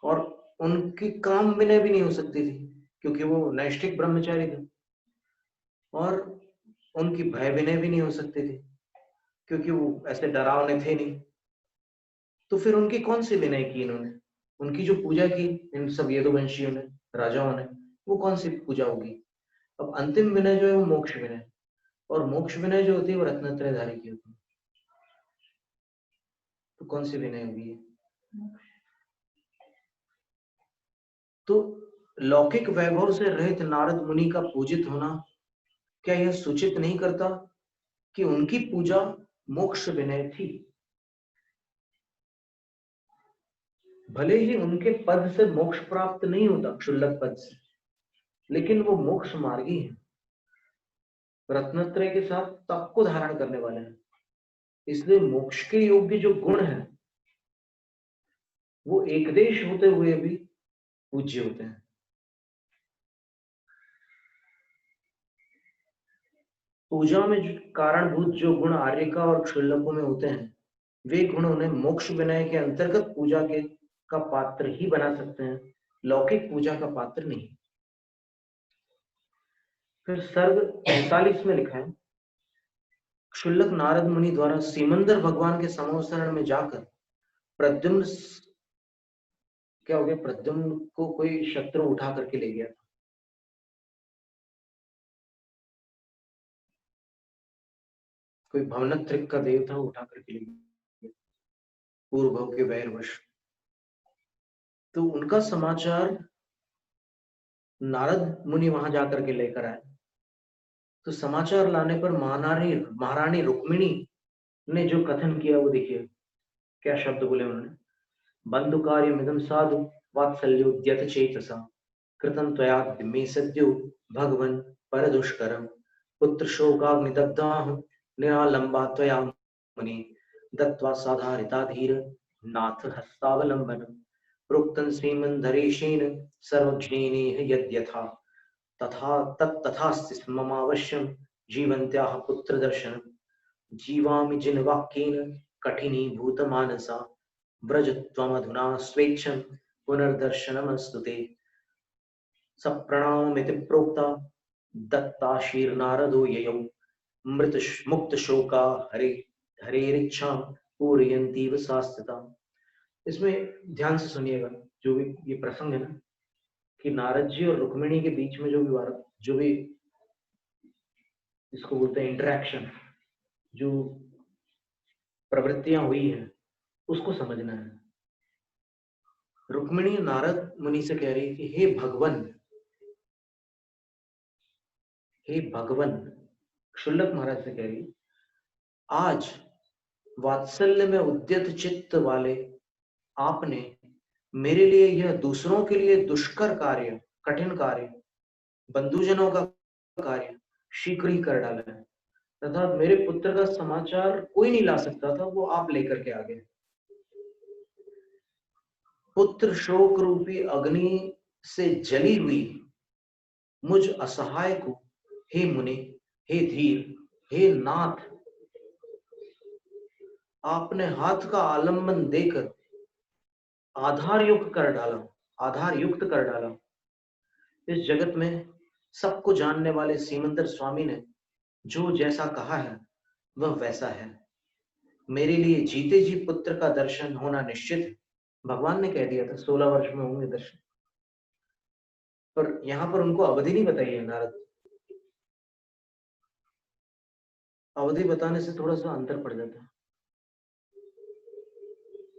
और उनकी काम विनय भी नहीं हो सकती थी क्योंकि वो नैष्ठिक ब्रह्मचारी थे। और उनकी भय विनय भी नहीं हो सकती थी क्योंकि वो ऐसे डरावने थे नहीं। तो फिर उनकी कौन सी विनय की इन्होंने? उनकी जो पूजा की इन सब यदुवंशियों ने, राजाओं ने, वो कौन सी पूजा होगी? अब अंतिम विनय जो है वो मोक्ष विनय, और मोक्ष विनय जो होती है वो रत्नत्रयधारी की होती है। तो कौन सी विनय होगी? तो लौकिक वैभव से रहित नारद मुनि का पूजित होना क्या यह सूचित नहीं करता कि उनकी पूजा मोक्ष विनय थी? भले ही उनके पद से मोक्ष प्राप्त नहीं होता, क्षुल्लक पद से, लेकिन वो मोक्ष मार्गी है, रत्नत्रय के साथ तप को धारण करने वाले हैं। इसलिए मोक्ष के योग्य जो गुण है वो एकदेश होते हुए भी पूज्य होते हैं। पूजा में जो कारणभूत जो गुण आर्यका और क्षुल्लकों में होते हैं, वे गुण उन्हें मोक्ष विनय के अंतर्गत पूजा के का पात्र ही बना सकते हैं, लौकिक पूजा का पात्र नहीं। फिर सर्ग 45 में लिखा है, क्षुल्लक नारद मुनि द्वारा सीमंदर भगवान के समोसरण में जाकर प्रद्युम्न, क्या हो गया, प्रद्युम्न को कोई शत्रु उठा करके ले गया। कोई भवनत्रिक का देव था, उठा करके ले गया पूर्व भव के वैरवश। तो उनका समाचार नारद मुनि वहां जाकर के लेकर आए। तो समाचार लाने पर महारानी रुक्मिणी ने जो कथन किया वो देखिए, क्या शब्द बोले उन्होंने। बंधु कार्यमिदं साधु वात्सल्योद्यत चेतसा कृतं त्वया मे सद्यो भगवन् परदुष्करम् पुत्र शोकाग्निदग्धाः निरालम्बा त्वया मुनि दत्त्वा साधारिता धीर नाथ हस्तावलम्बनम् प्रोक्तं श्रीमन्धरेशेन सर्वज्ञेनेह यद्यथा तथा तत्तथास्ति ममावश्यं जीवन्त्याः पुत्रदर्शनम् जीवामि जिनवाक्येन कठिनीभूतमानसा व्रज त्वमधुना स्वेच्छं पुनर्दर्शनमस्तु ते। सप्रणममिति प्रोक्ता दत्ताशीर्नारदो ययौ मृत मुक्त शोका हरेरिच्छां पूरयन्तीव सा स्थिता। इसमें ध्यान से सुनिएगा, जो भी ये प्रसंग है ना, कि नारद जी और रुक्मिणी के बीच में जो भी इसको बोलते हैं इंटरेक्शन, जो प्रवृत्तियां हुई हैं उसको समझना है। रुक्मिणी नारद मुनि से कह रही है कि हे भगवन, क्षुल्लक महाराज से कह रही है, आज वात्सल्य में उद्यत चित्त वाले आपने मेरे लिए यह दूसरों के लिए दुष्कर कार्य, कठिन कार्य, बंधुजनों का कार्य शीघ्र ही कर डाला है, तथा मेरे पुत्र का समाचार कोई नहीं ला सकता था, वो आप लेकर के आ गए। पुत्र शोक रूपी अग्नि से जली हुई मुझ असहाय को हे मुनि, हे धीर, हे नाथ, आपने हाथ का आलंबन देकर आधार युक्त कर डाला। इस जगत में सबको जानने वाले सीमंदर स्वामी ने जो जैसा कहा है वह वैसा है। मेरे लिए जीते जी पुत्र का दर्शन होना निश्चित है। भगवान ने कह दिया था 16 वर्ष में होंगे दर्शन, पर यहाँ पर उनको अवधि नहीं बताई है नारद। अवधि बताने से थोड़ा सा अंतर पड़ जाता है।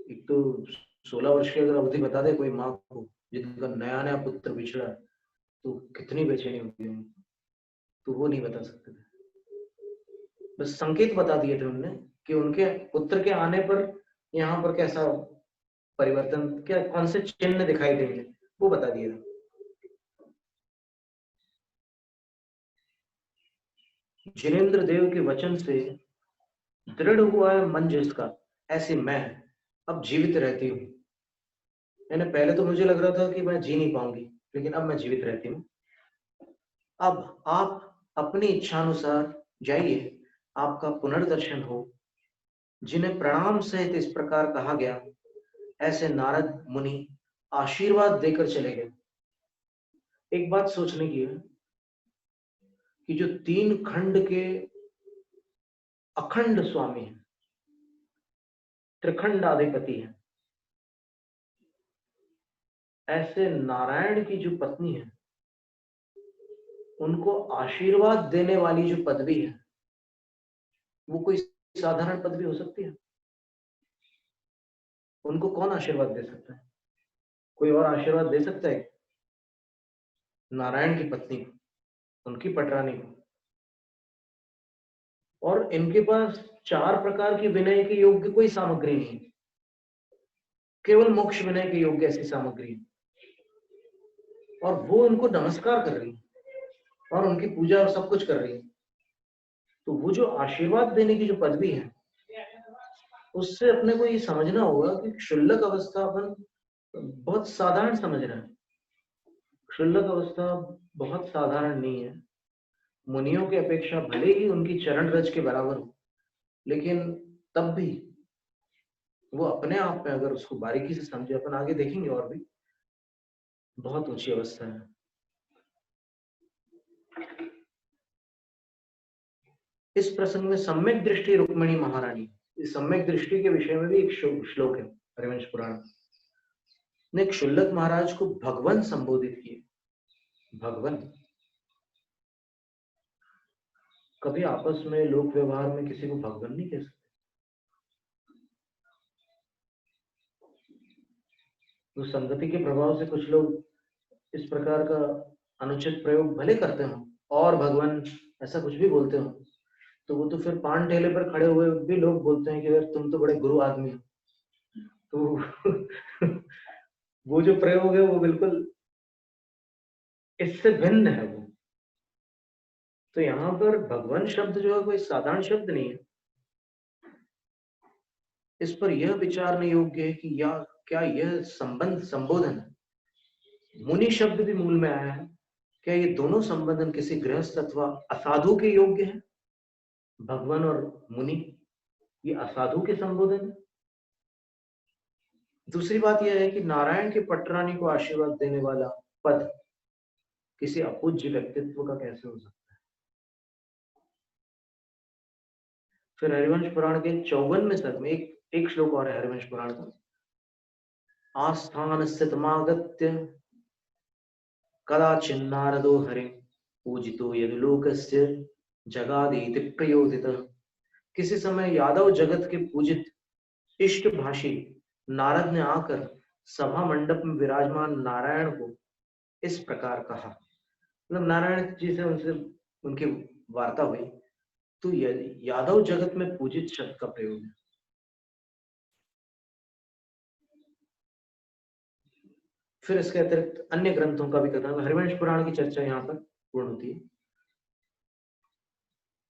एक तो 16 वर्ष की अगर अवधि बता दे कोई माँ को जिनका नया नया पुत्र बिछड़ा तो कितनी बेचैनी होती है, तो वो नहीं बता सकते थे। बस संकेत बता दिए थे उनने कि उनके पुत्र के आने पर यहाँ पर कैसा परिवर्तन, क्या कौन से चिन्ह दिखाई देंगे, वो बता दिए थे। जिनेन्द्र देव के वचन से दृढ़ हुआ है मन जिसका, ऐसे मैं अब जीवित रहती हूँ। मैंने पहले तो मुझे लग रहा था कि मैं जी नहीं पाऊंगी, लेकिन अब मैं जीवित रहती हूँ। अब आप अपनी इच्छानुसार जाइए, आपका पुनर्दर्शन हो। जिन्हें प्रणाम सहित इस प्रकार कहा गया, ऐसे नारद मुनि आशीर्वाद देकर चले गए। एक बात सोचने की है कि जो 3 खंड के अखंड स्वामी हैं, त्रिखंडाधिपति हैं, ऐसे नारायण की जो पत्नी है, उनको आशीर्वाद देने वाली जो पदवी है, वो कोई साधारण पदवी हो सकती है? उनको कौन आशीर्वाद दे सकता है? कोई और आशीर्वाद दे सकता है? नारायण की पत्नी को, उनकी पटरानी को। और इनके पास 4 प्रकार की विनय के योग्य कोई सामग्री नहीं, केवल मोक्ष विनय के योग्य ऐसी सामग्री है। और वो उनको नमस्कार कर रही है और उनकी पूजा और सब कुछ कर रही है। तो वो जो आशीर्वाद देने की जो पदवी है, उससे अपने को ये समझना होगा कि क्षुल्लक अवस्था अपन बहुत साधारण समझ रहे हैं। क्षुल्लक अवस्था बहुत साधारण नहीं है। मुनियों की अपेक्षा भले ही उनकी चरण रज के बराबर हो, लेकिन तब भी वो अपने आप में अगर उसको बारीकी से समझे, अपन आगे देखेंगे और भी, बहुत ऊंची अवस्था है। इस प्रसंग में सम्यक दृष्टि रुक्मिणी महारानी, इस सम्यक दृष्टि के विषय में भी एक श्लोक है हरिवंश पुराण ने। क्षुल्लक महाराज को भगवन संबोधित किए। भगवन, कभी आपस में लोक व्यवहार में किसी को भगवन नहीं कह सकते। तो संगति के प्रभाव से कुछ लोग इस प्रकार का अनुचित प्रयोग भले करते हो और भगवान ऐसा कुछ भी बोलते हो, तो वो तो फिर पान ठेले पर खड़े हुए भी लोग बोलते हैं कि यार तुम तो बड़े गुरु आदमी हो। तो वो जो प्रयोग है वो बिल्कुल इससे भिन्न है वो। तो यहाँ पर भगवान शब्द जो है कोई साधारण शब्द नहीं है। इस पर यह विचारने योग्य है कि या क्या यह संबंध संबोधन मुनि शब्द भी मूल में आया है, क्या ये दोनों संबंधन किसी गृहस्थ अथवा असाधु के योग्य है? भगवान और मुनि ये असाधु के संबोधन है। दूसरी बात यह है कि नारायण के पटरानी को आशीर्वाद देने वाला पद किसी अपूज्य व्यक्तित्व का कैसे हो सकता है? फिर हरिवंश पुराण के 54वें सर्ग में एक श्लोक और है हरिवंश पुराण का। आस्थान स्थितमागत्य कदाचिन्नारदो हरे पूजितो यदुलोकस्य जगादीति प्रयोदितः। किसी समय यादव जगत के पूजित इष्ट भाषी नारद ने आकर सभा मंडप में विराजमान नारायण को इस प्रकार कहा। मतलब नारायण जी से उनसे उनकी वार्ता हुई, तो यादव जगत में पूजित शब्द का प्रयोग है। फिर इसके अतिरिक्त अन्य ग्रंथों का भी कथन, हरिवंश पुराण की चर्चा यहाँ पर पूर्ण होती है।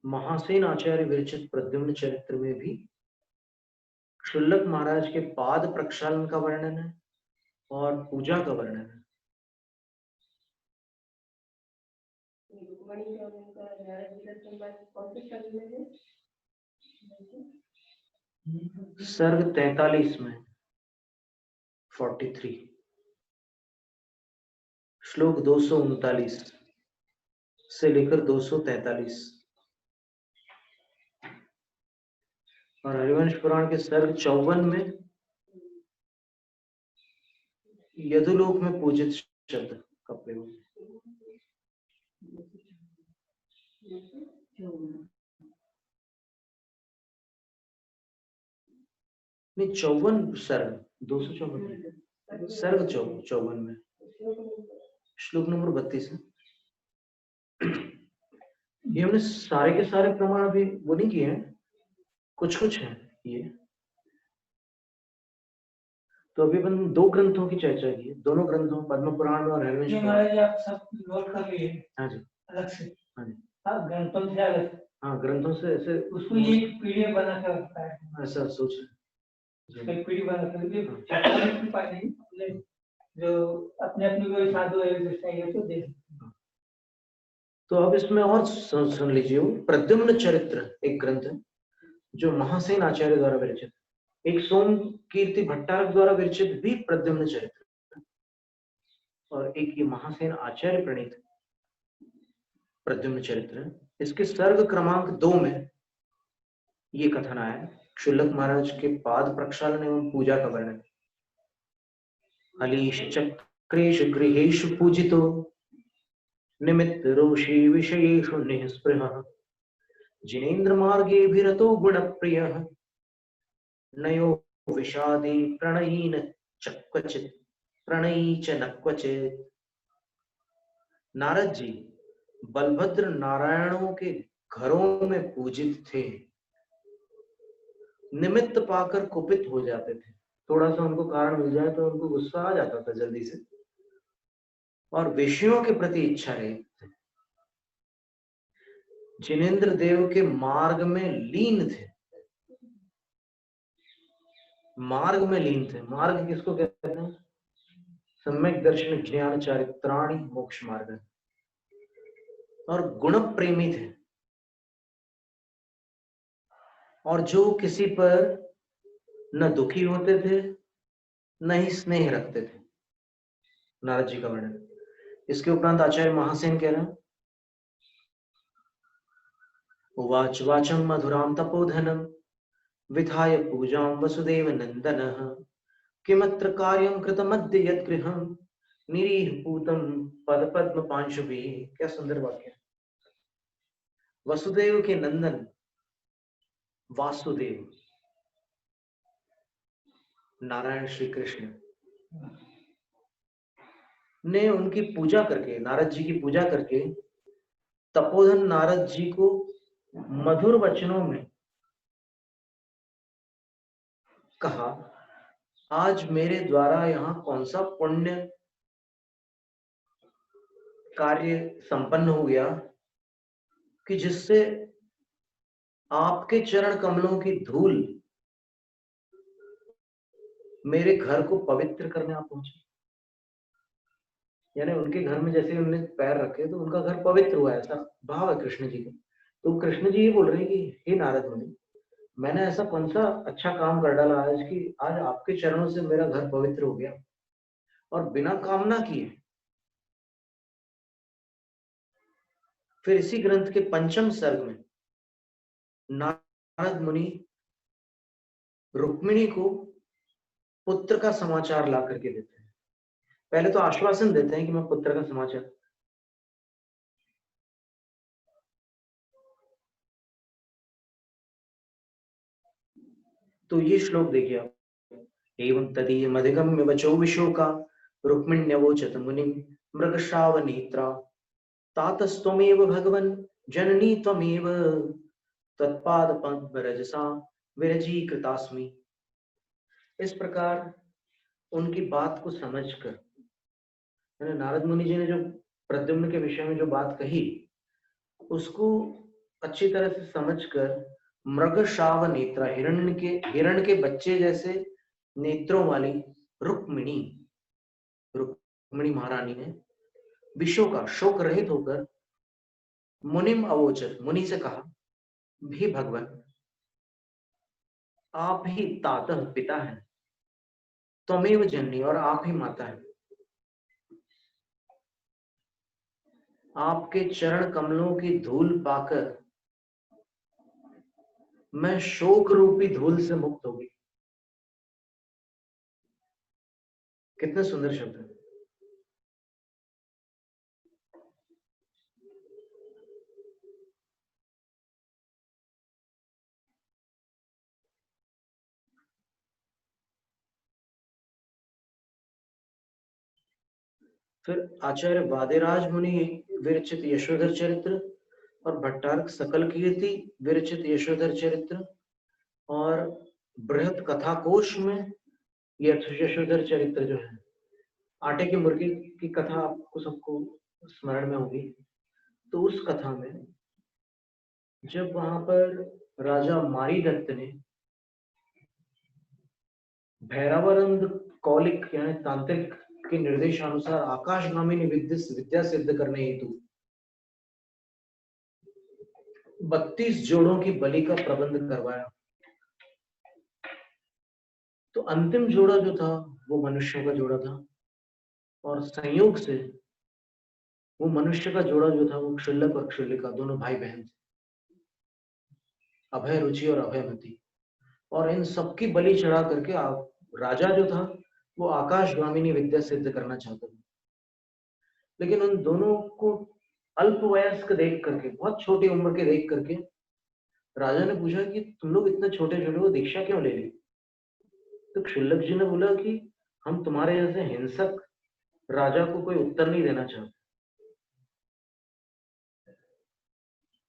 महासेन आचार्य विरचित प्रद्युम्न चरित्र में भी शुल्लक महाराज के पाद प्रक्षालन का वर्णन है और पूजा का वर्णन है। सर्ग 43 में 43 श्लोक 239 से लेकर 243 और हरिवंश पुराण के सर्ग 54 में यदुलोक में पूजित शब्द का प्रयोग। नहीं 54 सर्ग 254 सर्ग 54 में श्लोक नंबर 32 है। ये हमने सारे के सारे प्रमाण अभी वो नहीं किए हैं, कुछ कुछ है ये। तो अभी अपन दो ग्रंथों की चर्चा की, दोनों ग्रंथों पद्म पुराण और हरिवंश पुराण। आप सब नोट कर लिए? हाँ जी, अलग से? हाँ जी, हाँ, ग्रंथों से अलग? हाँ, ग्रंथों से ऐसे उसको एक पीडीएफ बना कर रखता है, ऐसा सोच एक पीडीएफ बना कर जो अपने अपने को साधु है तो देख। तो अब इसमें और सुन लीजिए, प्रद्युम्न चरित्र एक ग्रंथ है जो महासेन आचार्य द्वारा विरचित, एक सोम कीर्ति भट्टारक द्वारा विरचित भी प्रद्युम्न चरित्र, और एक ये महासेन आचार्य प्रणीत प्रद्युम्न चरित्र है। इसके सर्ग क्रमांक 2 में ये कथन आया, शुल्लक महाराज के पाद प्रक्षालन एवं पूजा का वर्णन। अलीश चक्रेश गृहेषु पूजितो निमित्त रोषी विषयेषु निःस्पृहः जिनेन्द्र मार्गे विरतो गुणप्रियः नयो विषादे प्रणयी न क्वचित् प्रणयी च न क्वचित्। नारद जी बलभद्र नारायणों के घरों में पूजित थे, निमित्त पाकर कुपित हो जाते थे, थोड़ा सा उनको कारण मिल जाए तो उनको गुस्सा आ जाता था जल्दी से, और विषयों के प्रति इच्छा रहित थे, जिनेन्द्र देव के मार्ग में लीन थे। मार्ग में लीन थे, मार्ग किसको कहते हैं? सम्यक दर्शन ज्ञान चारित्राणि मोक्ष मार्ग। और गुण प्रेमी थे, और जो किसी पर न दुखी होते थे न ही स्नेह रखते थे। नारद जी का वर्णन। इसके उपरांत आचार्य महासेन कह रहे हैं, उवाच वाचम मधुराम तपोधनम विधाय पूजां वसुदेव नंदनः किमत्र कार्यं कृतमद्य यद्गृहं निरीह पूतं पद पद्म पांशुभिः। क्या सुंदर वाक्य। वसुदेव के नंदन वासुदेव नारायण श्री कृष्ण ने उनकी पूजा करके, नारद जी की पूजा करके तपोधन नारद जी को मधुर वचनों में कहा, आज मेरे द्वारा यहाँ कौन सा पुण्य कार्य संपन्न हो गया कि जिससे आपके चरण कमलों की धूल मेरे घर को पवित्र करने आप पहुंचे। यानी उनके घर में जैसे उन्होंने पैर रखे तो उनका घर पवित्र हुआ, ऐसा भाव है कृष्ण जी का। तो कृष्ण जी ये बोल रहे हैं कि हे नारद मुनि, मैंने ऐसा कौन सा अच्छा काम कर डाला आज कि आज आपके चरणों से मेरा घर पवित्र हो गया, और बिना कामना किए। फिर इसी ग्रंथ के 5वें सर्ग में नारद मुनि रुक्मिणी को पुत्र का समाचार ला करके देते हैं। पहले तो आश्वासन देते हैं कि मैं पुत्र का समाचार, तो ये श्लोक देखिए आप, एवं तदीय मधिगम्य वचो विशोका रुक्मिण्यवोचत मुनिम मृगश्राव नेत्रा तातस्त्वमेव भगवन् जननी त्वमेव तत्पाद पद्मरजसा विरजीकृतास्मि। इस प्रकार उनकी बात को समझकर यानी नारद मुनि जी ने जो प्रद्युम्न के विषय में जो बात कही उसको अच्छी तरह से समझकर मृगशाव नेत्रा, हिरण के बच्चे जैसे नेत्रों वाली रुक्मिणी रुक्मिणी महारानी ने विशोक का शोक रहित होकर मुनिम अवोचर, मुनि से कहा, भी भगवान आप ही तातः पिता हैं, त्वमेव जननी, और आप ही माता हैं। आपके चरण कमलों की धूल पाकर मैं शोक रूपी धूल से मुक्त होगी। कितने सुंदर शब्द हैं। फिर आचार्य वादिराज मुनि विरचित यशोधर चरित्र और भट्टारक सकल कीर्ति विरचित यशोधर चरित्र और बृहत कथा कोश में यशोधर चरित्र जो है, आटे की मुर्गी की कथा आपको सबको स्मरण में होगी। तो उस कथा में जब वहां पर राजा मारीदत्त ने भैरवानंद कौलिक यानी तांत्रिक के निर्देशानुसार आकाशगामिनी विद्या सिद्ध करने हेतु 32 जोड़ों की बलि का प्रबंध करवाया, तो अंतिम जोड़ा जो था वो मनुष्यों का जोड़ा था, और संयोग से वो मनुष्य का जोड़ा जो था वो क्षुल्लक और क्षुल्लिका दोनों भाई बहन थे, अभय रुचि और अभयमती। और इन सबकी बलि चढ़ा करके राजा जो था वो आकाशगामिनी विद्या सिद्ध करना चाहता था। लेकिन उन दोनों को अल्प वयस्क देख करके, बहुत छोटी उम्र के देख करके राजा ने पूछा कि तुम लोग इतने छोटे छोटे हो, दीक्षा क्यों ले ली? तो क्षुल्लक जी ने बोला कि हम तुम्हारे जैसे हिंसक राजा को कोई उत्तर नहीं देना चाहते।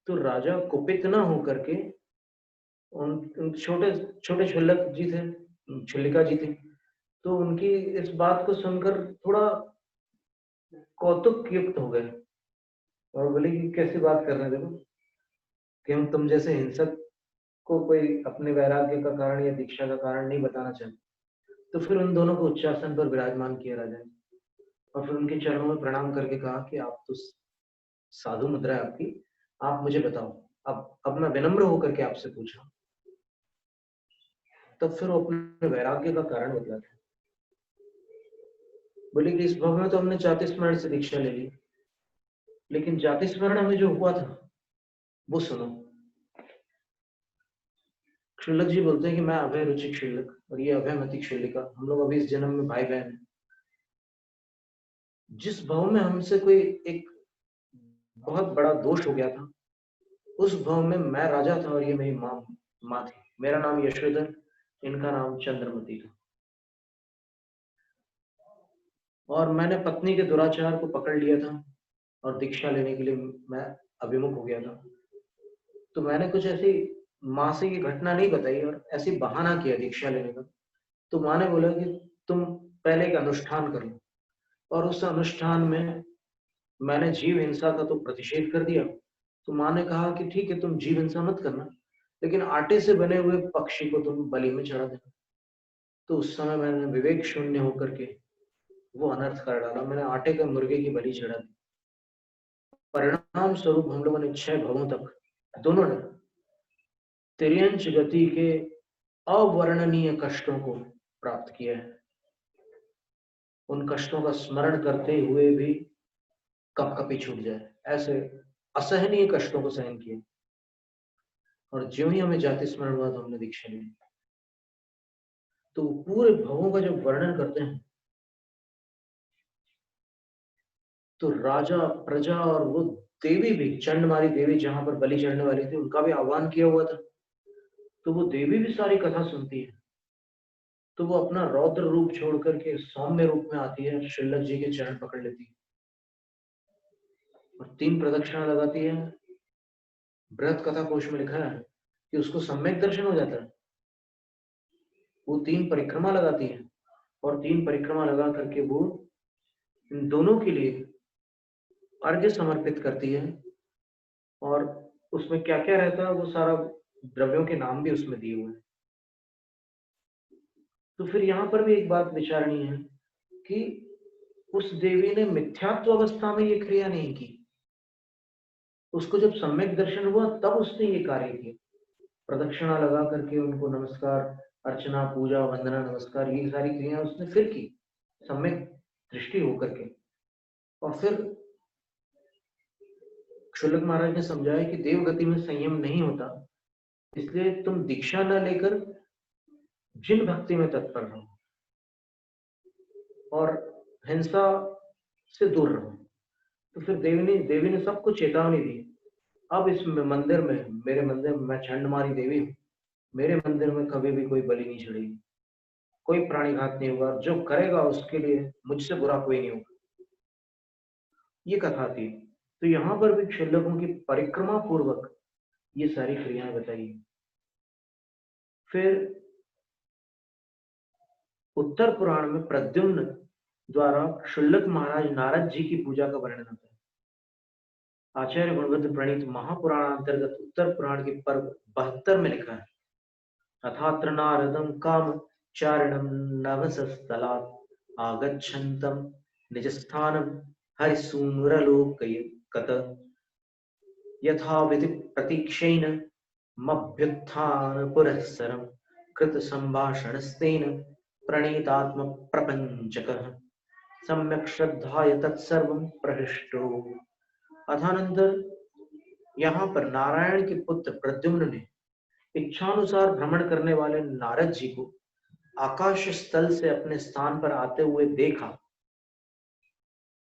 तो राजा कुपित न होकर के उन छोटे छोटे क्षुल्लक जी थे, क्षुल्लिका जी थे, तो उनकी इस बात को सुनकर थोड़ा कौतुक युक्त हो गए और बोले कि कैसी बात कर रहे थे कि हम तुम जैसे हिंसक को कोई अपने वैराग्य का कारण या दीक्षा का कारण नहीं बताना चाहते। तो फिर उन दोनों को उच्चासन पर विराजमान किया राजा ने, और फिर उनके चरणों में प्रणाम करके कहा कि आप तो साधु मुद्रा है आपकी, आप मुझे बताओ, अब मैं विनम्र होकर के आपसे पूछा। तब फिर वो अपने वैराग्य का कारण बतलाते। बोले कि इस भव में तो हमने जाति स्मरण से दीक्षा ले ली, लेकिन जाति स्मरण हमें जो हुआ था वो सुनो। क्षुल्लक जी बोलते हैं कि मैं अभय रुचि क्षुल्लक और ये अभयमती क्षुल्लिका, हम लोग अभी इस जन्म में भाई बहन हैं। जिस भव में हमसे कोई एक बहुत बड़ा दोष हो गया था, उस भव में मैं राजा था और ये मेरी माँ थी। मेरा नाम यशोधर, इनका नाम चंद्रमती था, और मैंने पत्नी के दुराचार को पकड़ लिया था और दीक्षा लेने के लिए मैं अभिमुख हो गया था। तो मैंने कुछ ऐसी माँ से ये घटना नहीं बताई और ऐसी बहाना किया दीक्षा लेने का। तो माँ ने बोला कि तुम पहले एक अनुष्ठान कर लो, और उस अनुष्ठान में मैंने जीव हिंसा का तो प्रतिषेध कर दिया। तो माँ ने कहा कि ठीक है, तुम जीव हिंसा मत करना, लेकिन आटे से बने हुए पक्षी को तुम बलि में चढ़ा देना। तो उस समय मैंने विवेक शून्य होकर के वो अनर्थ कर डाला, मैंने आटे के मुर्गे की बलि चढ़ा दी। परिणाम स्वरूप हम लोगों ने 6 भवों तक दोनों ने तिर्यंच गति के अवर्णनीय कष्टों को प्राप्त किया है। उन कष्टों का स्मरण करते हुए भी कपकपी छूट जाए, ऐसे असहनीय कष्टों को सहन किया। और ज्यों ही हमें जाति स्मरण हुआ तो हमने दीक्षा ली। तो पूरे भवों का जब वर्णन करते हैं तो राजा, प्रजा और वो देवी भी, चंडमारी देवी जहां पर बलि चढ़ने वाली थी, उनका भी आह्वान किया हुआ था। तो वो देवी भी सारी कथा सुनती है। तो वो अपना रौद्र रूप छोड़ करके सौम्य रूप में आती है, क्षुल्लक जी के चरण पकड़ लेती है और 3 प्रदक्षिणा लगाती है। बृहत कथा कोश में लिखा है कि उसको सम्यक दर्शन हो जाता है। वो 3 परिक्रमा लगाती है और 3 परिक्रमा लगा करके वो इन दोनों के लिए अर्घ्य समर्पित करती है। और उसमें क्या क्या रहता है वो सारा द्रव्यों के नाम भी उसमें दिए हुए हैं। तो फिर यहाँ पर भी एक बात विचारणीय है कि उस देवी ने मिथ्यात्व अवस्था में ये क्रिया नहीं की, उसको जब सम्यक दर्शन हुआ तब उसने ये कार्य किया। प्रदक्षिणा लगा करके उनको नमस्कार, अर्चना, पूजा, वंदना, नमस्कार, ये सारी क्रिया उसने फिर की सम्यक दृष्टि होकर के। और फिर शुल्लक महाराज ने समझाया कि देव गति में संयम नहीं होता, इसलिए तुम दीक्षा न लेकर जिन भक्ति में तत्पर रहो और हिंसा से दूर रहो। तो फिर देवी ने सबको चेतावनी दी, अब इस मंदिर में, मेरे मंदिर में, मैं छंडमारी देवी हूँ, मेरे मंदिर में कभी भी कोई बलि नहीं चढ़ेगी, कोई प्राणीघात नहीं होगा, जो करेगा उसके लिए मुझसे बुरा कोई नहीं होगा। ये कथा थी। तो यहाँ पर भी क्षुल्लकों की परिक्रमा पूर्वक ये सारी क्रियाएं बताई। फिर उत्तर पुराण में प्रद्युम्न द्वारा क्षुल्लक महाराज नारद जी की पूजा का वर्णन होता है। आचार्य गुणवत्त प्रणीत महापुराण अंतर्गत उत्तर पुराण के पर्व 72 में लिखा है, अथात्र नारदम काम चारणम नवसस्थलात् आगच्छन्तम निजस्थानम हरिसूनुरलोकयत यथा विधि प्रतीक्षेण मभ्युत्थान पुरःसरम कृत संभाषणस्तेन प्रणीतात्म प्रपंचकः सम्यक् श्रद्धाय तत्सर्वं प्रहृष्टो। अथानंतर यहाँ पर नारायण के पुत्र प्रद्युम्न ने इच्छानुसार भ्रमण करने वाले नारद जी को आकाश स्थल से अपने स्थान पर आते हुए देखा।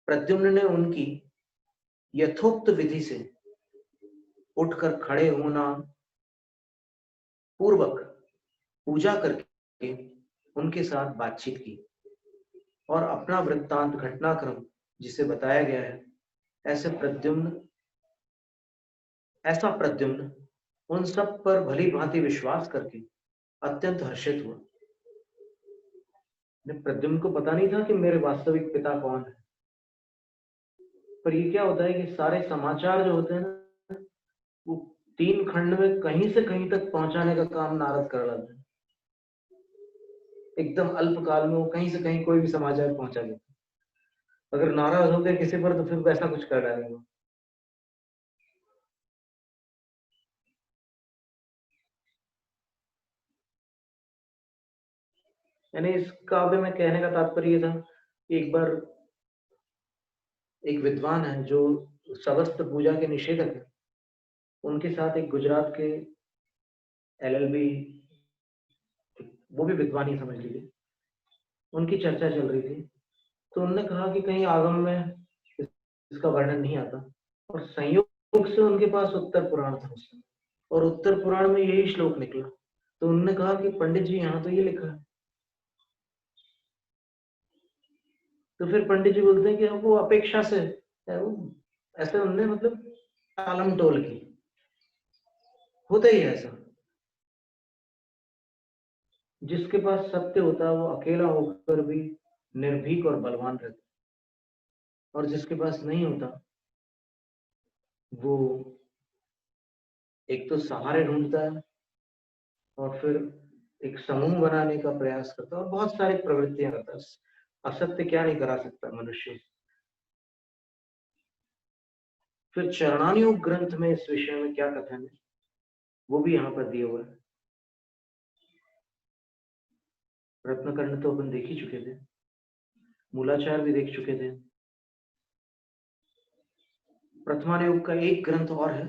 प्रद्युम्न ने उनकी यथोक्त विधि से उठकर खड़े होना पूर्वक पूजा करके उनके साथ बातचीत की और अपना वृत्तांत, घटनाक्रम जिसे बताया गया है, ऐसा प्रद्युम्न उन सब पर भली भांति विश्वास करके अत्यंत हर्षित हुआ। प्रद्युम्न को पता नहीं था कि मेरे वास्तविक पिता कौन है, पर ये क्या होता है कि सारे समाचार जो होते हैं ना, वो 3 खंड में कहीं से कहीं तक पहुंचाने का काम नारद कर लेते हैं। एकदम अल्प काल में वो कहीं से कहीं कोई भी समाचार पहुंचा देते। अगर नाराज हो गए किसी पर तो फिर वैसा कुछ कर डालेंगे। यानी इस काव्य में कहने का तात्पर्य था, एक बार एक विद्वान है जो सवस्त पूजा के निषेधक है, उनके साथ एक गुजरात के LLB, वो भी विद्वान ही समझ लीजिए, उनकी चर्चा चल रही थी। तो उन्होंने कहा कि कहीं आगम में इसका वर्णन नहीं आता, और संयोग से उनके पास उत्तर पुराण था उस समय, और उत्तर पुराण में यही श्लोक निकला। तो उन्होंने कहा कि पंडित जी यहाँ तो ये लिखा है। तो फिर पंडित जी बोलते हैं कि वो अपेक्षा से ऐसे उन्होंने मतलब टालम टोल की, होता ही है ऐसा। जिसके पास सत्य होता है वो अकेला होकर भी निर्भीक और बलवान रहता है, और जिसके पास नहीं होता वो एक तो सहारे ढूंढता है और फिर एक समूह बनाने का प्रयास करता है और बहुत सारी प्रवृत्तियां करता है। असत्य क्या नहीं करा सकता मनुष्य। फिर चरणानुयोग ग्रंथ में इस विषय में क्या कथन है वो भी यहाँ पर दिया हुआ है। रत्नकर्ण तो अपन देख ही चुके थे, मूलाचार भी देख चुके थे। प्रथमानुयोग का एक ग्रंथ और है,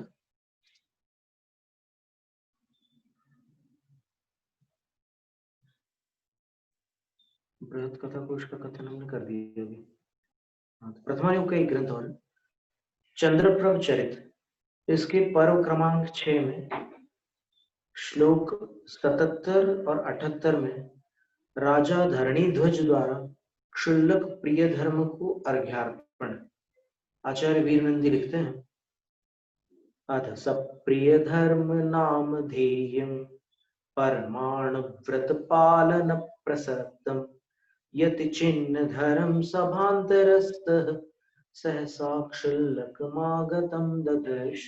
बृहत कथा कोश का कथन हमने कर दिया अभी। प्रथमायुग का एक ग्रंथ और है, चंद्रप्रभ चरित। इसके पर्व क्रमांक 6 में श्लोक 77 और 78 में राजा धरणी ध्वज द्वारा क्षुल्लक प्रिय धर्म को अर्घ्यार्पण। आचार्य वीरनंदी लिखते हैं, अथ सप्रिय धर्म नाम ध्येयं परमाण व्रत पालन प्रसक्तम यति चिन्ह धरम सभांतरस्तः सहसा क्षुल्लकमागतं ददर्श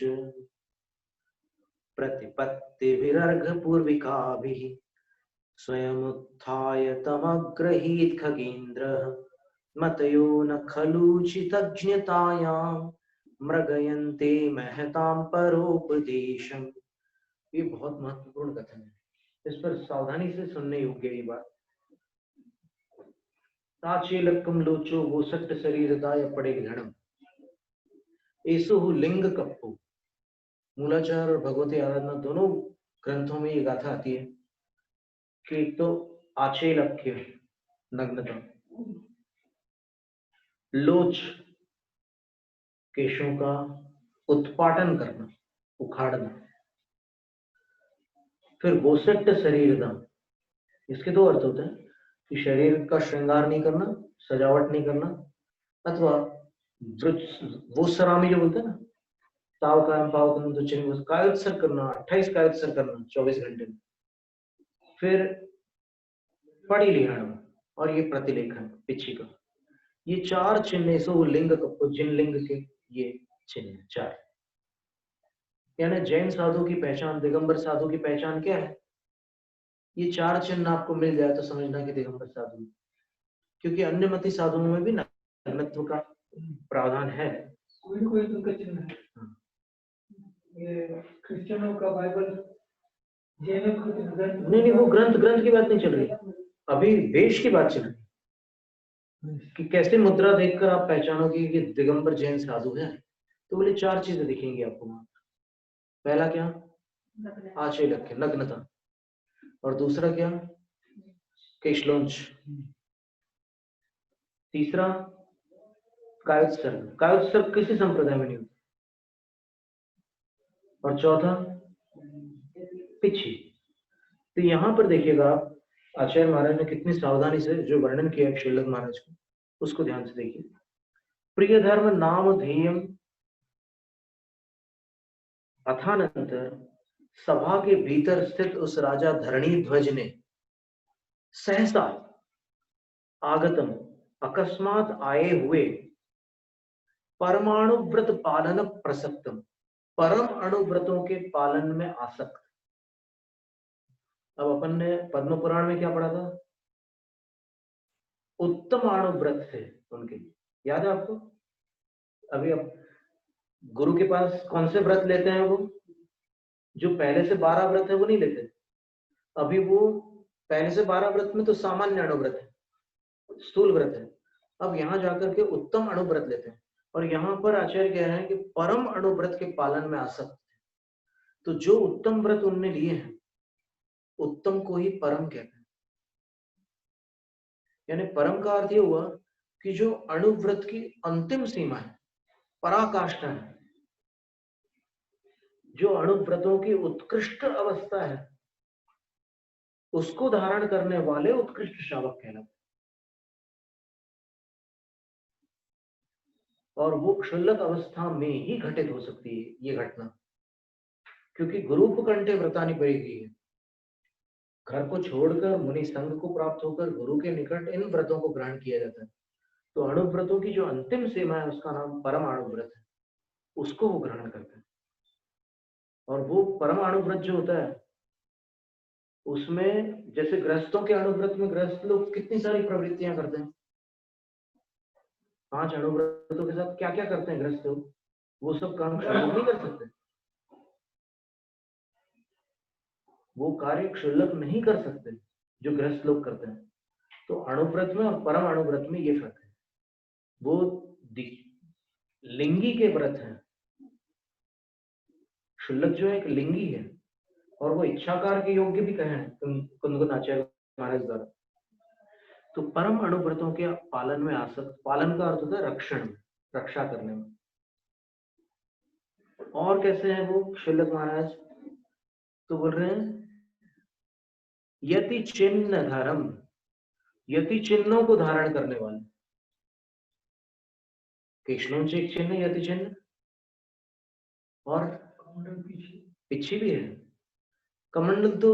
प्रतिपत्तिभिरर्घ पूर्विकाभिः स्वयमुत्थाय तमग्रहीत खगेन्द्रः मतयो न खलूचितज्ञतायां मृगयन्ते महतां परोपदेशम्। ये बहुत महत्वपूर्ण कथन है, इस पर सावधानी से सुनने योग्य ये बात। ताचेलक्कम लोचो वो सट्ट शरीरदाय पड़े घड़म एसु लिंग कप्पु। मूलाचार और भगवती आराधना दोनों ग्रंथों में ये गाथा आती है कि एक तो आचेलक्य नग्नता, लोच केशों का उत्पाटन करना, उखाड़ना, फिर वोसट्ट शरीरदान, इसके दो अर्थ होते हैं कि शरीर का श्रृंगार नहीं करना, सजावट नहीं करना, अथवा वो सरामी जो बोलते हैं ना, ताव कायम पाव कम तो चिन्ह कायोत्सर्ग करना, 28 कायोत्सर्ग करना 24 घंटे में, फिर पड़ी लिहाड़ और ये प्रतिलेखन पिछी का, ये चार चिन्ह सो लिंग कप्पो, जिन लिंग के ये चिन्ह चार। यानी जैन साधु की पहचान, दिगंबर साधु की पहचान क्या है? ये चार चिन्ह आपको मिल जाए तो समझना कि दिगंबर साधु है, क्योंकि अन्य मती साधुओं में भी नग्नत्व का प्रावधान है। कोई उनका चिन्ह है। ये क्रिश्चियनों का बाइबल, जैनों का ग्रंथ नहीं, वो ग्रंथ की बात नहीं चल रही, अभी वेश की बात चल रही कि कैसे मुद्रा देखकर आप पहचानोगे कि दिगंबर जैन साधु है। तो बोले चार चीजें दिखेंगी आपको वहां। पहला क्या? आचेलक्य, नग्नता। और दूसरा क्या? केशलोंच। तीसरा कायोत्सर्ग, कायोत्सर्ग किसी संप्रदाय में नहीं होता। और चौथा पिछी। तो यहां पर देखिएगा आप, आचार्य महाराज ने कितनी सावधानी से जो वर्णन किया है श्रीलक महाराज को, उसको ध्यान से देखिए। प्रिय धर्म नाम ध्येयम अथानंतर सभा के भीतर स्थित उस राजा धरणी ध्वज ने सहसा आगतम, अकस्मात आए हुए, परमाणु व्रत पालन प्रसक्तम, परम अणुव्रतों के पालन में आसक्त। अब अपन ने पद्म पुराण में क्या पढ़ा था? उत्तम अणुव्रत थे उनके, याद है आपको? अभी अब गुरु के पास कौन से व्रत लेते हैं? वो जो पहले से 12 व्रत है वो नहीं लेते। अभी वो पहले से 12 व्रत में तो सामान्य अणुव्रत है, स्थूल व्रत है। अब यहाँ जाकर के उत्तम अणुव्रत लेते हैं, और यहाँ पर आचार्य कह रहे हैं कि परम अणुव्रत के पालन में आसक्त। तो जो उत्तम व्रत उनने लिए हैं, उत्तम को ही परम कहते हैं। यानी परम का अर्थ ये हुआ कि जो अणुव्रत की अंतिम सीमा है, पराकाष्ठा है, जो अणुव्रतों की उत्कृष्ट अवस्था है, उसको धारण करने वाले उत्कृष्ट शावक कहलाते। और वो क्षुल्लक अवस्था में ही घटित हो सकती है ये घटना, क्योंकि गुरुपकंठे व्रतानि परिगृह्य, घर को छोड़कर मुनि संघ को प्राप्त होकर गुरु के निकट इन व्रतों को ग्रहण किया जाता है। तो अणुव्रतों की जो अंतिम सीमा है उसका नाम परम अणुव्रत है, उसको वो ग्रहण करते हैं। और वो परम अणुव्रत जो होता है उसमें, जैसे गृहस्थों के अणुव्रत में गृहस्थ लोग कितनी सारी प्रवृत्तियां करते हैं, 5 अणुव्रतों के साथ क्या क्या करते हैं गृहस्थ लोग, वो सब काम क्षुल्लक नहीं कर सकते, वो कार्य क्षुल्लक नहीं कर सकते जो गृहस्थ लोग करते हैं। तो अणुव्रत में और परम अणुव्रत में ये फर्क है। वो लिंगी के व्रत हैं, क्षुल्लक जो है एक लिंगी है, और वो इच्छाकार के योग्य भी कहे हैं कुंदन आचार्य महाराज द्वारा। तो परम अणुव्रतों के पालन में आसक्त, पालन का अर्थ होता है रक्षण, रक्षा करने में। और कैसे हैं वो क्षुल्लक महाराज? तो बोल रहे हैं यति चिन्ह धर्म, यति चिन्हों को धारण करने वाले। केशलों से एक चिन्ह यति चिन्ह, और पिछी भी है। कमंडल तो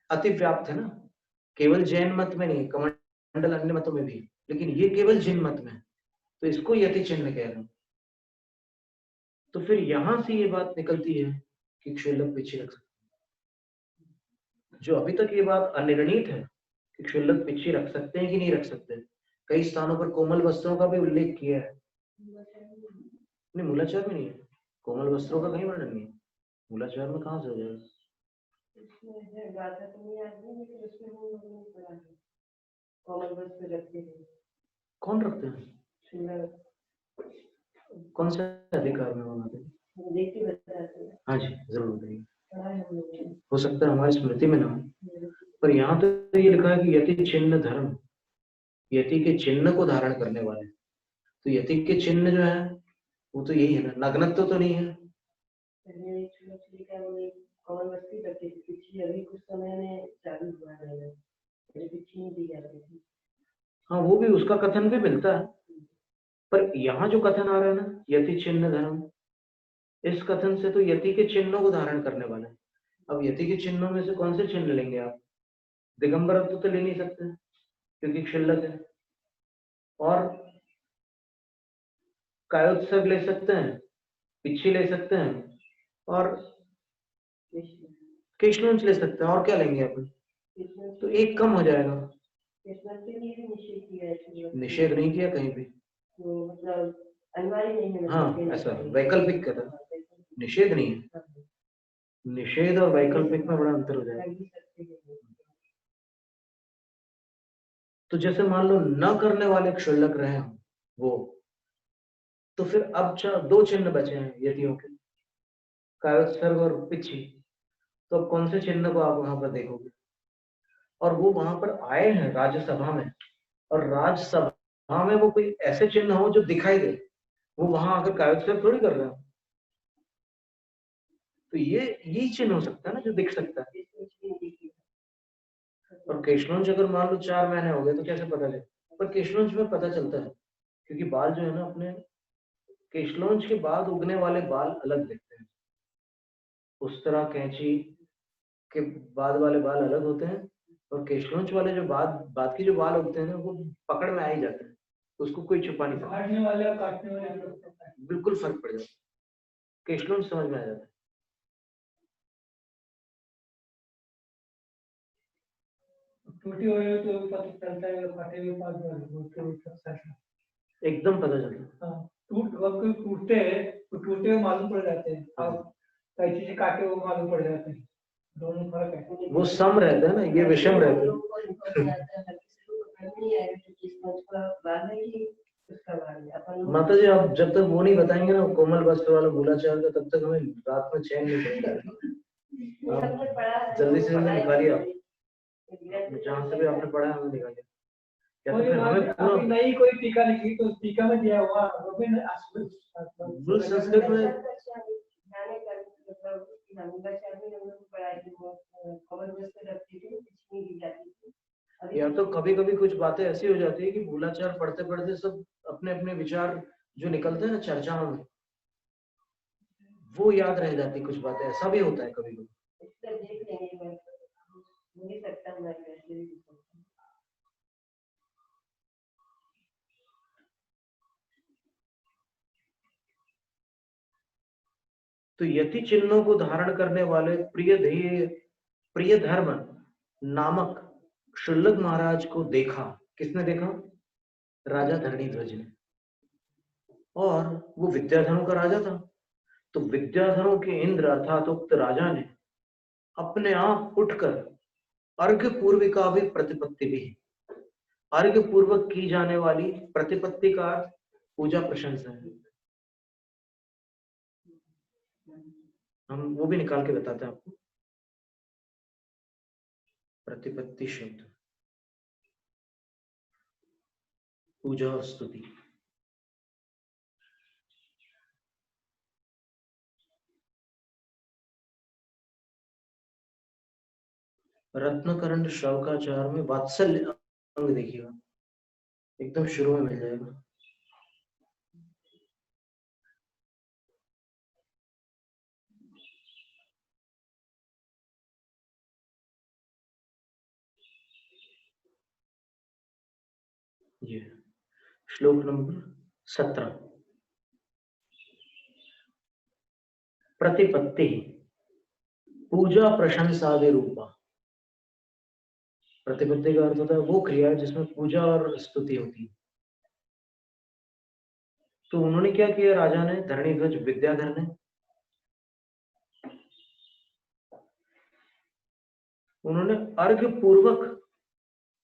अति व्याप्त है ना, केवल जैन मत में नहीं, कमंडल मंडल अन्य मतों में भी है, लेकिन ये केवल जिन मत में है, तो इसको यति चिन्ह कह रहे हैं। तो फिर यहां से ये बात निकलती है कि क्षुल्लक पिच्छी रख सकते। जो अभी तक ये बात अनिर्णित है कि क्षुल्लक पिच्छी रख सकते हैं कि नहीं रख सकते, कई स्थानों पर कोमल वस्त्रों का भी उल्लेख किया है। नहीं, मूलाचार में नहीं है, कोमल वस्त्रों का कहीं वर्णन नहीं है। मूलाचार में कहाँ से हो जाएगा? कौन रखते हैं? कौन से अधिकार में बनाते हैं? हाँ जी, जरूर बताइए। हो सकता है हमारी स्मृति में ना हो, पर यहाँ तो ये लिखा है कि यति चिन्ह धर्म, यति के चिन्ह को धारण करने वाले। तो यति के चिन्ह जो है वो तो यही है ना, नग्नत्व तो नहीं है। हाँ, वो भी, उसका कथन भी मिलता है, पर यहाँ जो कथन आ रहा है ना, यति चिन्ह धर्म, इस कथन से तो यति के चिन्हों को धारण करने वाला है। अब यति के चिन्हों में से कौन से चिन्ह लेंगे आप? दिगंबरत्व तो ले नहीं सकते क्योंकि क्षुल्लक है, और कायोत्सर्ग ले सकते हैं, पिच्छी ले सकते हैं, और केशलोंच ले सकते हैं, और क्या लेंगे अपन? तो एक कम हो जाएगा। निषेध नहीं किया कहीं भी, हाँ ऐसा वैकल्पिक कर रहा, निषेध नहीं है। निषेध और वैकल्पिक में बड़ा अंतर हो जाएगा। तो जैसे मान लो न करने वाले क्षुल्लक रहे हो वो, तो फिर अब दो चिन्ह बचे हैं यतियों के, कायोत्सर्ग और पिच्छी। तो अब कौन से चिन्ह को आप वहां पर देखोगे? और वो वहां पर आए हैं राज्यसभा में, और राज्यसभा में वो कोई ऐसे चिन्ह हो जो दिखाई दे, वो वहां आकर कायोत्सर्ग थोड़ी कर रहे हो। तो ये यही चिन्ह हो सकता है ना जो दिख सकता है। और केशलोंच अगर मान लो 4 महीने हो गए तो कैसे पता चले? पर केशलोंच में पता चलता है, क्योंकि बाल जो है ना अपने, केशलोंच के बाद उगने वाले बाल अलग दिखते हैं। उस तरह कैंची के बाद वाले बाल अलग होते हैं, और केशलोंच वाले जो बाद के जो बाल उगते हैं ना, वो पकड़ में आ ही जाते हैं, उसको कोई छुपा नहीं सकता। काटने वाले और काटने वाले बिल्कुल फर्क पड़ जाता है, केशलोंच समझ में आ जाता है। टूटी हुई तो पता चलता है, काटे हुए पास एकदम पता चलता है। टूटते तो टूटे हुए मालूम पड़ जाते हैं, और कई चीजें काटे हुए मालूम पड़ जाते हैं, दोनों फर्क है। वो सम रहता है ना, ये विषम रहता है। माता जी, आप जब तक वो नहीं बताएंगे ना कोमल वस्त्र वाला मूलाचार का, तब तक हमें रात में चैन नहीं पड़ेगा। जल्दी से जल्दी निकालिए आप, जहाँ से भी आपने पढ़ा है हमें निकालिए। या तो फिर हमें पूरा नई कोई टीका लिखी तो टीका में दिया हुआ वो भी संस्कृत में, या तो कभी कभी कुछ बातें ऐसी हो जाती है कि मूलाचार पढ़ते पढ़ते सब अपने अपने विचार जो निकलते हैं ना चर्चाओं में, वो याद रह जाती, कुछ बातें ऐसा भी होता है कभी कभी। तो यति चिन्हों को धारण करने वाले प्रिय धर्म नामक क्षुल्लक महाराज को देखा। किसने देखा? राजा धरणीध्वज ने। और वो विद्याधरों का राजा था, तो विद्याधरों के इंद्र अर्थात उक्त राजा ने अपने आप उठकर अर्घ्य पूर्विका भी प्रतिपत्ति भी, अर्घ्य पूर्वक की जाने वाली प्रतिपत्ति का पूजा प्रशंसा है। हम वो भी निकाल के बताते हैं आपको। प्रतिपत्ति शब्द पूजा और स्तुति। रत्नकरंड शौकाचार में वात्सल्य अंग देखिएगा, एकदम शुरू में मिल जाएगा। ये श्लोक नंबर 17। प्रतिपत्ति पूजा प्रशंसादि रूपा। प्रतिपत्ति का अर्थ होता है वो क्रिया जिसमें पूजा और स्तुति होती है। तो उन्होंने क्या किया, राजा ने, धरणीध्वज विद्याधर ने, उन्होंने अर्घ्य पूर्वक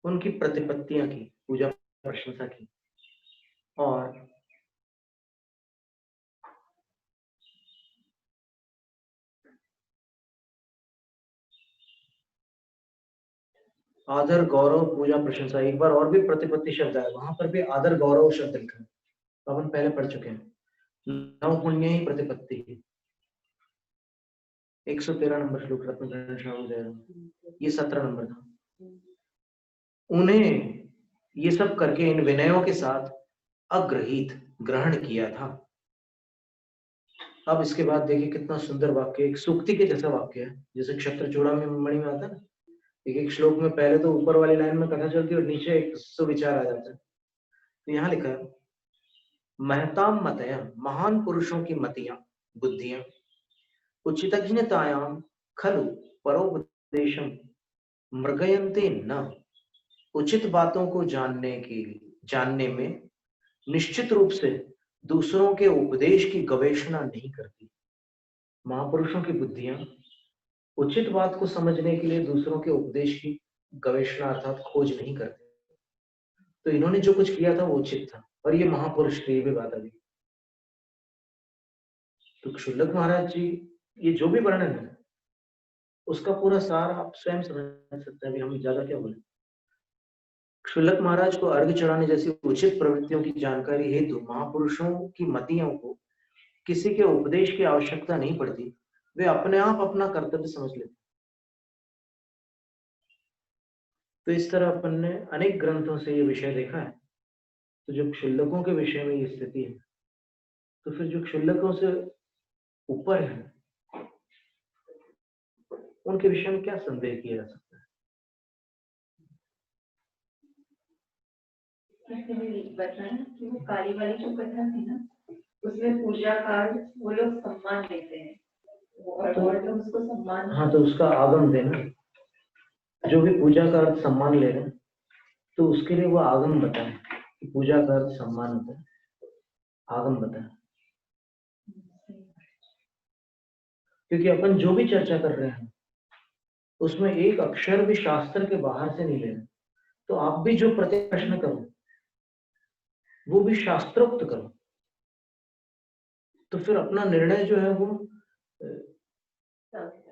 उनकी प्रतिपत्तियां की, पूजा प्रशंसा की, और आदर गौरव पूजा प्रशंसा, एक बार और भी प्रतिपत्ति शब्द है, वहां पर भी आदर गौरव शब्द लिखा है, तो अपन पहले पढ़ चुके हैं। नव पुण्य ही प्रतिपत्ति, 113 नंबर श्लोक, ये 17 नंबर था। उन्हें ये सब करके इन विनयों के साथ अग्रहित ग्रहण किया था। अब इसके बाद देखिए कितना सुंदर वाक्य, एक सूक्ति के जैसा वाक्य है, जैसे क्षत्र चूड़ामणि में आता है ना, एक एक श्लोक में पहले तो ऊपर वाली लाइन में कथा चलती है और नीचे एक सुविचार आ जाता है। तो यहाँ लिखा है, महताम मतया, महान पुरुषों की मतियां, बुद्धियां, उचितज्ञतायां खलु परोपदेशम मृगयन्ते न, उचित बातों को जानने में निश्चित रूप से दूसरों के उपदेश की गवेषणा नहीं करती। महापुरुषों की बुद्धियां उचित बात को समझने के लिए दूसरों के उपदेश की गवेषणा अर्थात खोज नहीं करते। तो इन्होंने जो कुछ किया था वो उचित था, और ये महापुरुष थे, ये भी बात आ गई। तो क्षुल्लक महाराज जी, ये जो भी वर्णन है उसका पूरा सार आप स्वयं समझ सकते हैं, अभी हम ज्यादा क्या बोले। क्षुल्लक महाराज को अर्घ्य चढ़ाने जैसी उचित प्रवृत्तियों की जानकारी हेतु महापुरुषों की मतियों को किसी के उपदेश की आवश्यकता नहीं पड़ती, वे अपने आप अपना कर्तव्य समझ लेते। तो इस तरह अपन ने अनेक ग्रंथों से ये विषय देखा है। तो जब क्षुल्लकों के विषय में ये स्थिति है, तो फिर जो क्षुल्लकों से ऊपर है उनके विषय में क्या संदेह किया जा सकता है। बताया कि वो काली वाली जो कथा थी ना, उसमें पूजा कार्ड वो लोग सम्मान लेते हैं, और लोग उसको सम्मान, हाँ, तो उसका आगम देना, जो भी पूजा का अर्थ सम्मान ले रहे हैं तो उसके लिए वो आगम बताए कि पूजा का अर्थ सम्मान होता है, आगम बताए। क्योंकि अपन जो भी चर्चा कर रहे हैं उसमें एक अक्षर भी शास्त्र के बाहर से नहीं ले रहे, तो आप भी जो प्रश्न करो वो भी शास्त्रोक्त करो, तो फिर अपना निर्णय जो है वो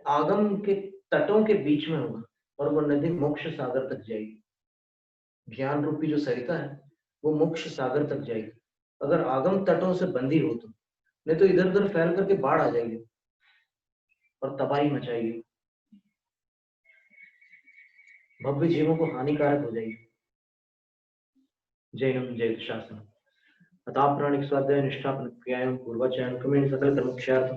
आगम के तटों के बीच में होगा, और वो नदी मोक्ष सागर तक जाएगी। ज्ञान रूपी जो सरिता है वो मोक्ष सागर तक जाएगी, अगर आगम तटों से बंदी हो तो, नहीं तो इधर उधर फैल करके बाढ़ आ जाएगी और तबाही मचाएगी, भव्य जीवों को हानिकारक हो जाएगी। जैनम जैत शासन अतः प्राणिक स्वाध्याय निष्ठापन क्रियाएं पूर्वाचारण क्रमेण सकल कर्मक्षार्थ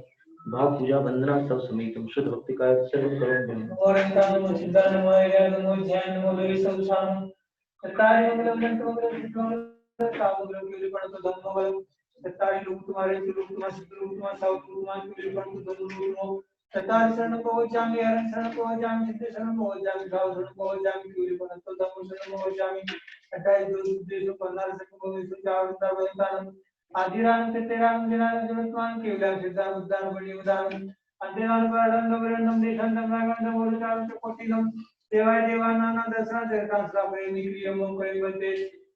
भाव पूजा वंदना सब समेतम शुद्ध भक्ति का सर्व करो। और नमो सिद्धार्थ नमो आर्य नमो जैन नमो देवी संसाम सत्तारि मंगलम दंत मंगलम सिद्धमंगलम सामग्रम कीर्तन तो धम्मवलम सत्तारि लोक तुम्हारे लोक तुम्हारे सिद्ध लोक तुम्हारे साउथ तुम्हारे कीर्तन तो धम्मवलम सत्तारि शरण को जामि हरण शरण को जामि सिद्ध शरण को जामि साउथ शरण को जामि कीर्तन तो धम्म शरण को जामि सत्तारि दो देशों पंद्रह से को चावंता वैतान आदिरान ते तेरान दिनान जगतमान केवल सिद्धांत उद्दान बलि उदान अंतिनान पालन नवरंदम देशं नमनागंधम ओरचाम चकोटिनम देवाय देवानां दर्शन देवतांस्रा प्रेमी क्रियमं करिवते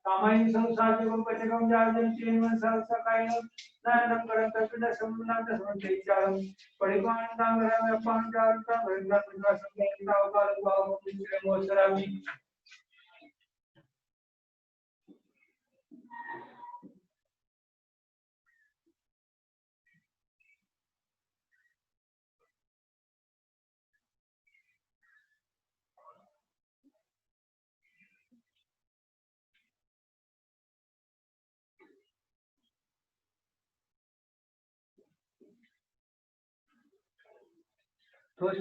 कामायि संसारजगं पचकं जातं चेन्मन सर्वसकायं नानं करं तपिद सम्मनां समंतेचारं परिपाणतां रमे पांचारतां वृंदावनं संगीतावतार भावं श्रीमोसरामि। Lo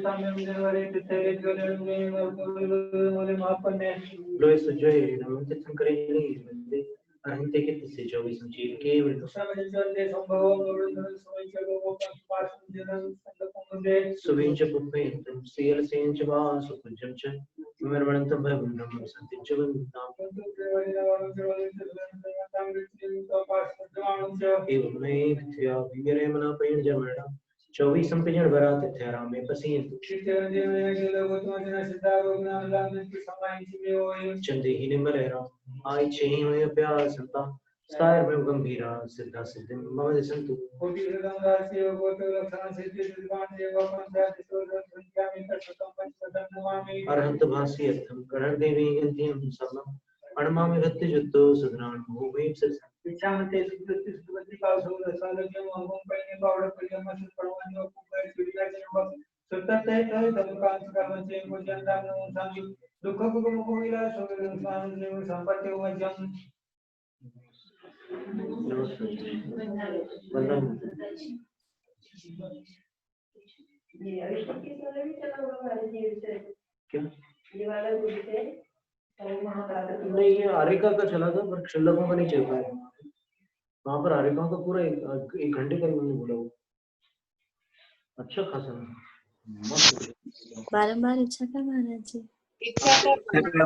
suggerì la montazione incredibile anche che si giochi su che Subincha Pupaintam, Seal Saint Javas of Junction, Mervantam Babinam, Santichavantam, even made Thea, Viramana Pain Jamada, Chovi Sampin Barat, Thera, make a scene. Chandi Hinimalera, I chain my Piazanta, Sire Gambira, Siddha Siddhim, Mama Santu. Arhant Bhasi Atham, Karan Devi, and Tim Salam, Anamami Vatti Jutto, Sadran, who waves us. ये अभिषेक के समय भी चला होगा हमारे जीव से क्या ये वाला गुरु से और महाभारत नहीं ये आरिका का चला था पर क्षुल्लकों का नहीं चल पाया वहां पर आरिका का पूरा एक घंटे का उन्होंने बोला वो अच्छा खासा बारंबार इच्छा कर महाराज जी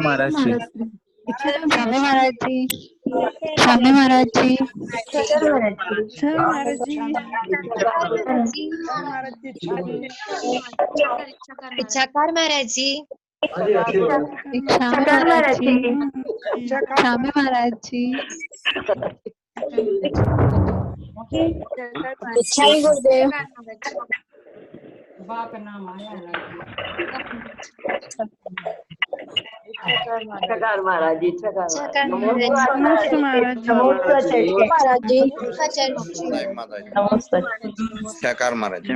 महाराज जी स्वामी महाराज जी स्वामी महाराज जी महाराज जी इच्छाकार महाराज जी इच्छाकार महाराज जी स्वामी महाराज जी इच्छा ही गुरुदेव बाप नाम आया इच्छाकार महाराज जी इच्छाकार नमस्ते महाराज जी नमस्ते इच्छाकार महाराज जी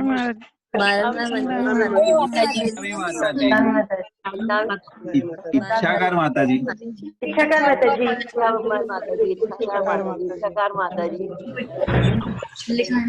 इच्छाकार माता जी इच्छाकार माता जी इच्छाकार माता जी लिखा है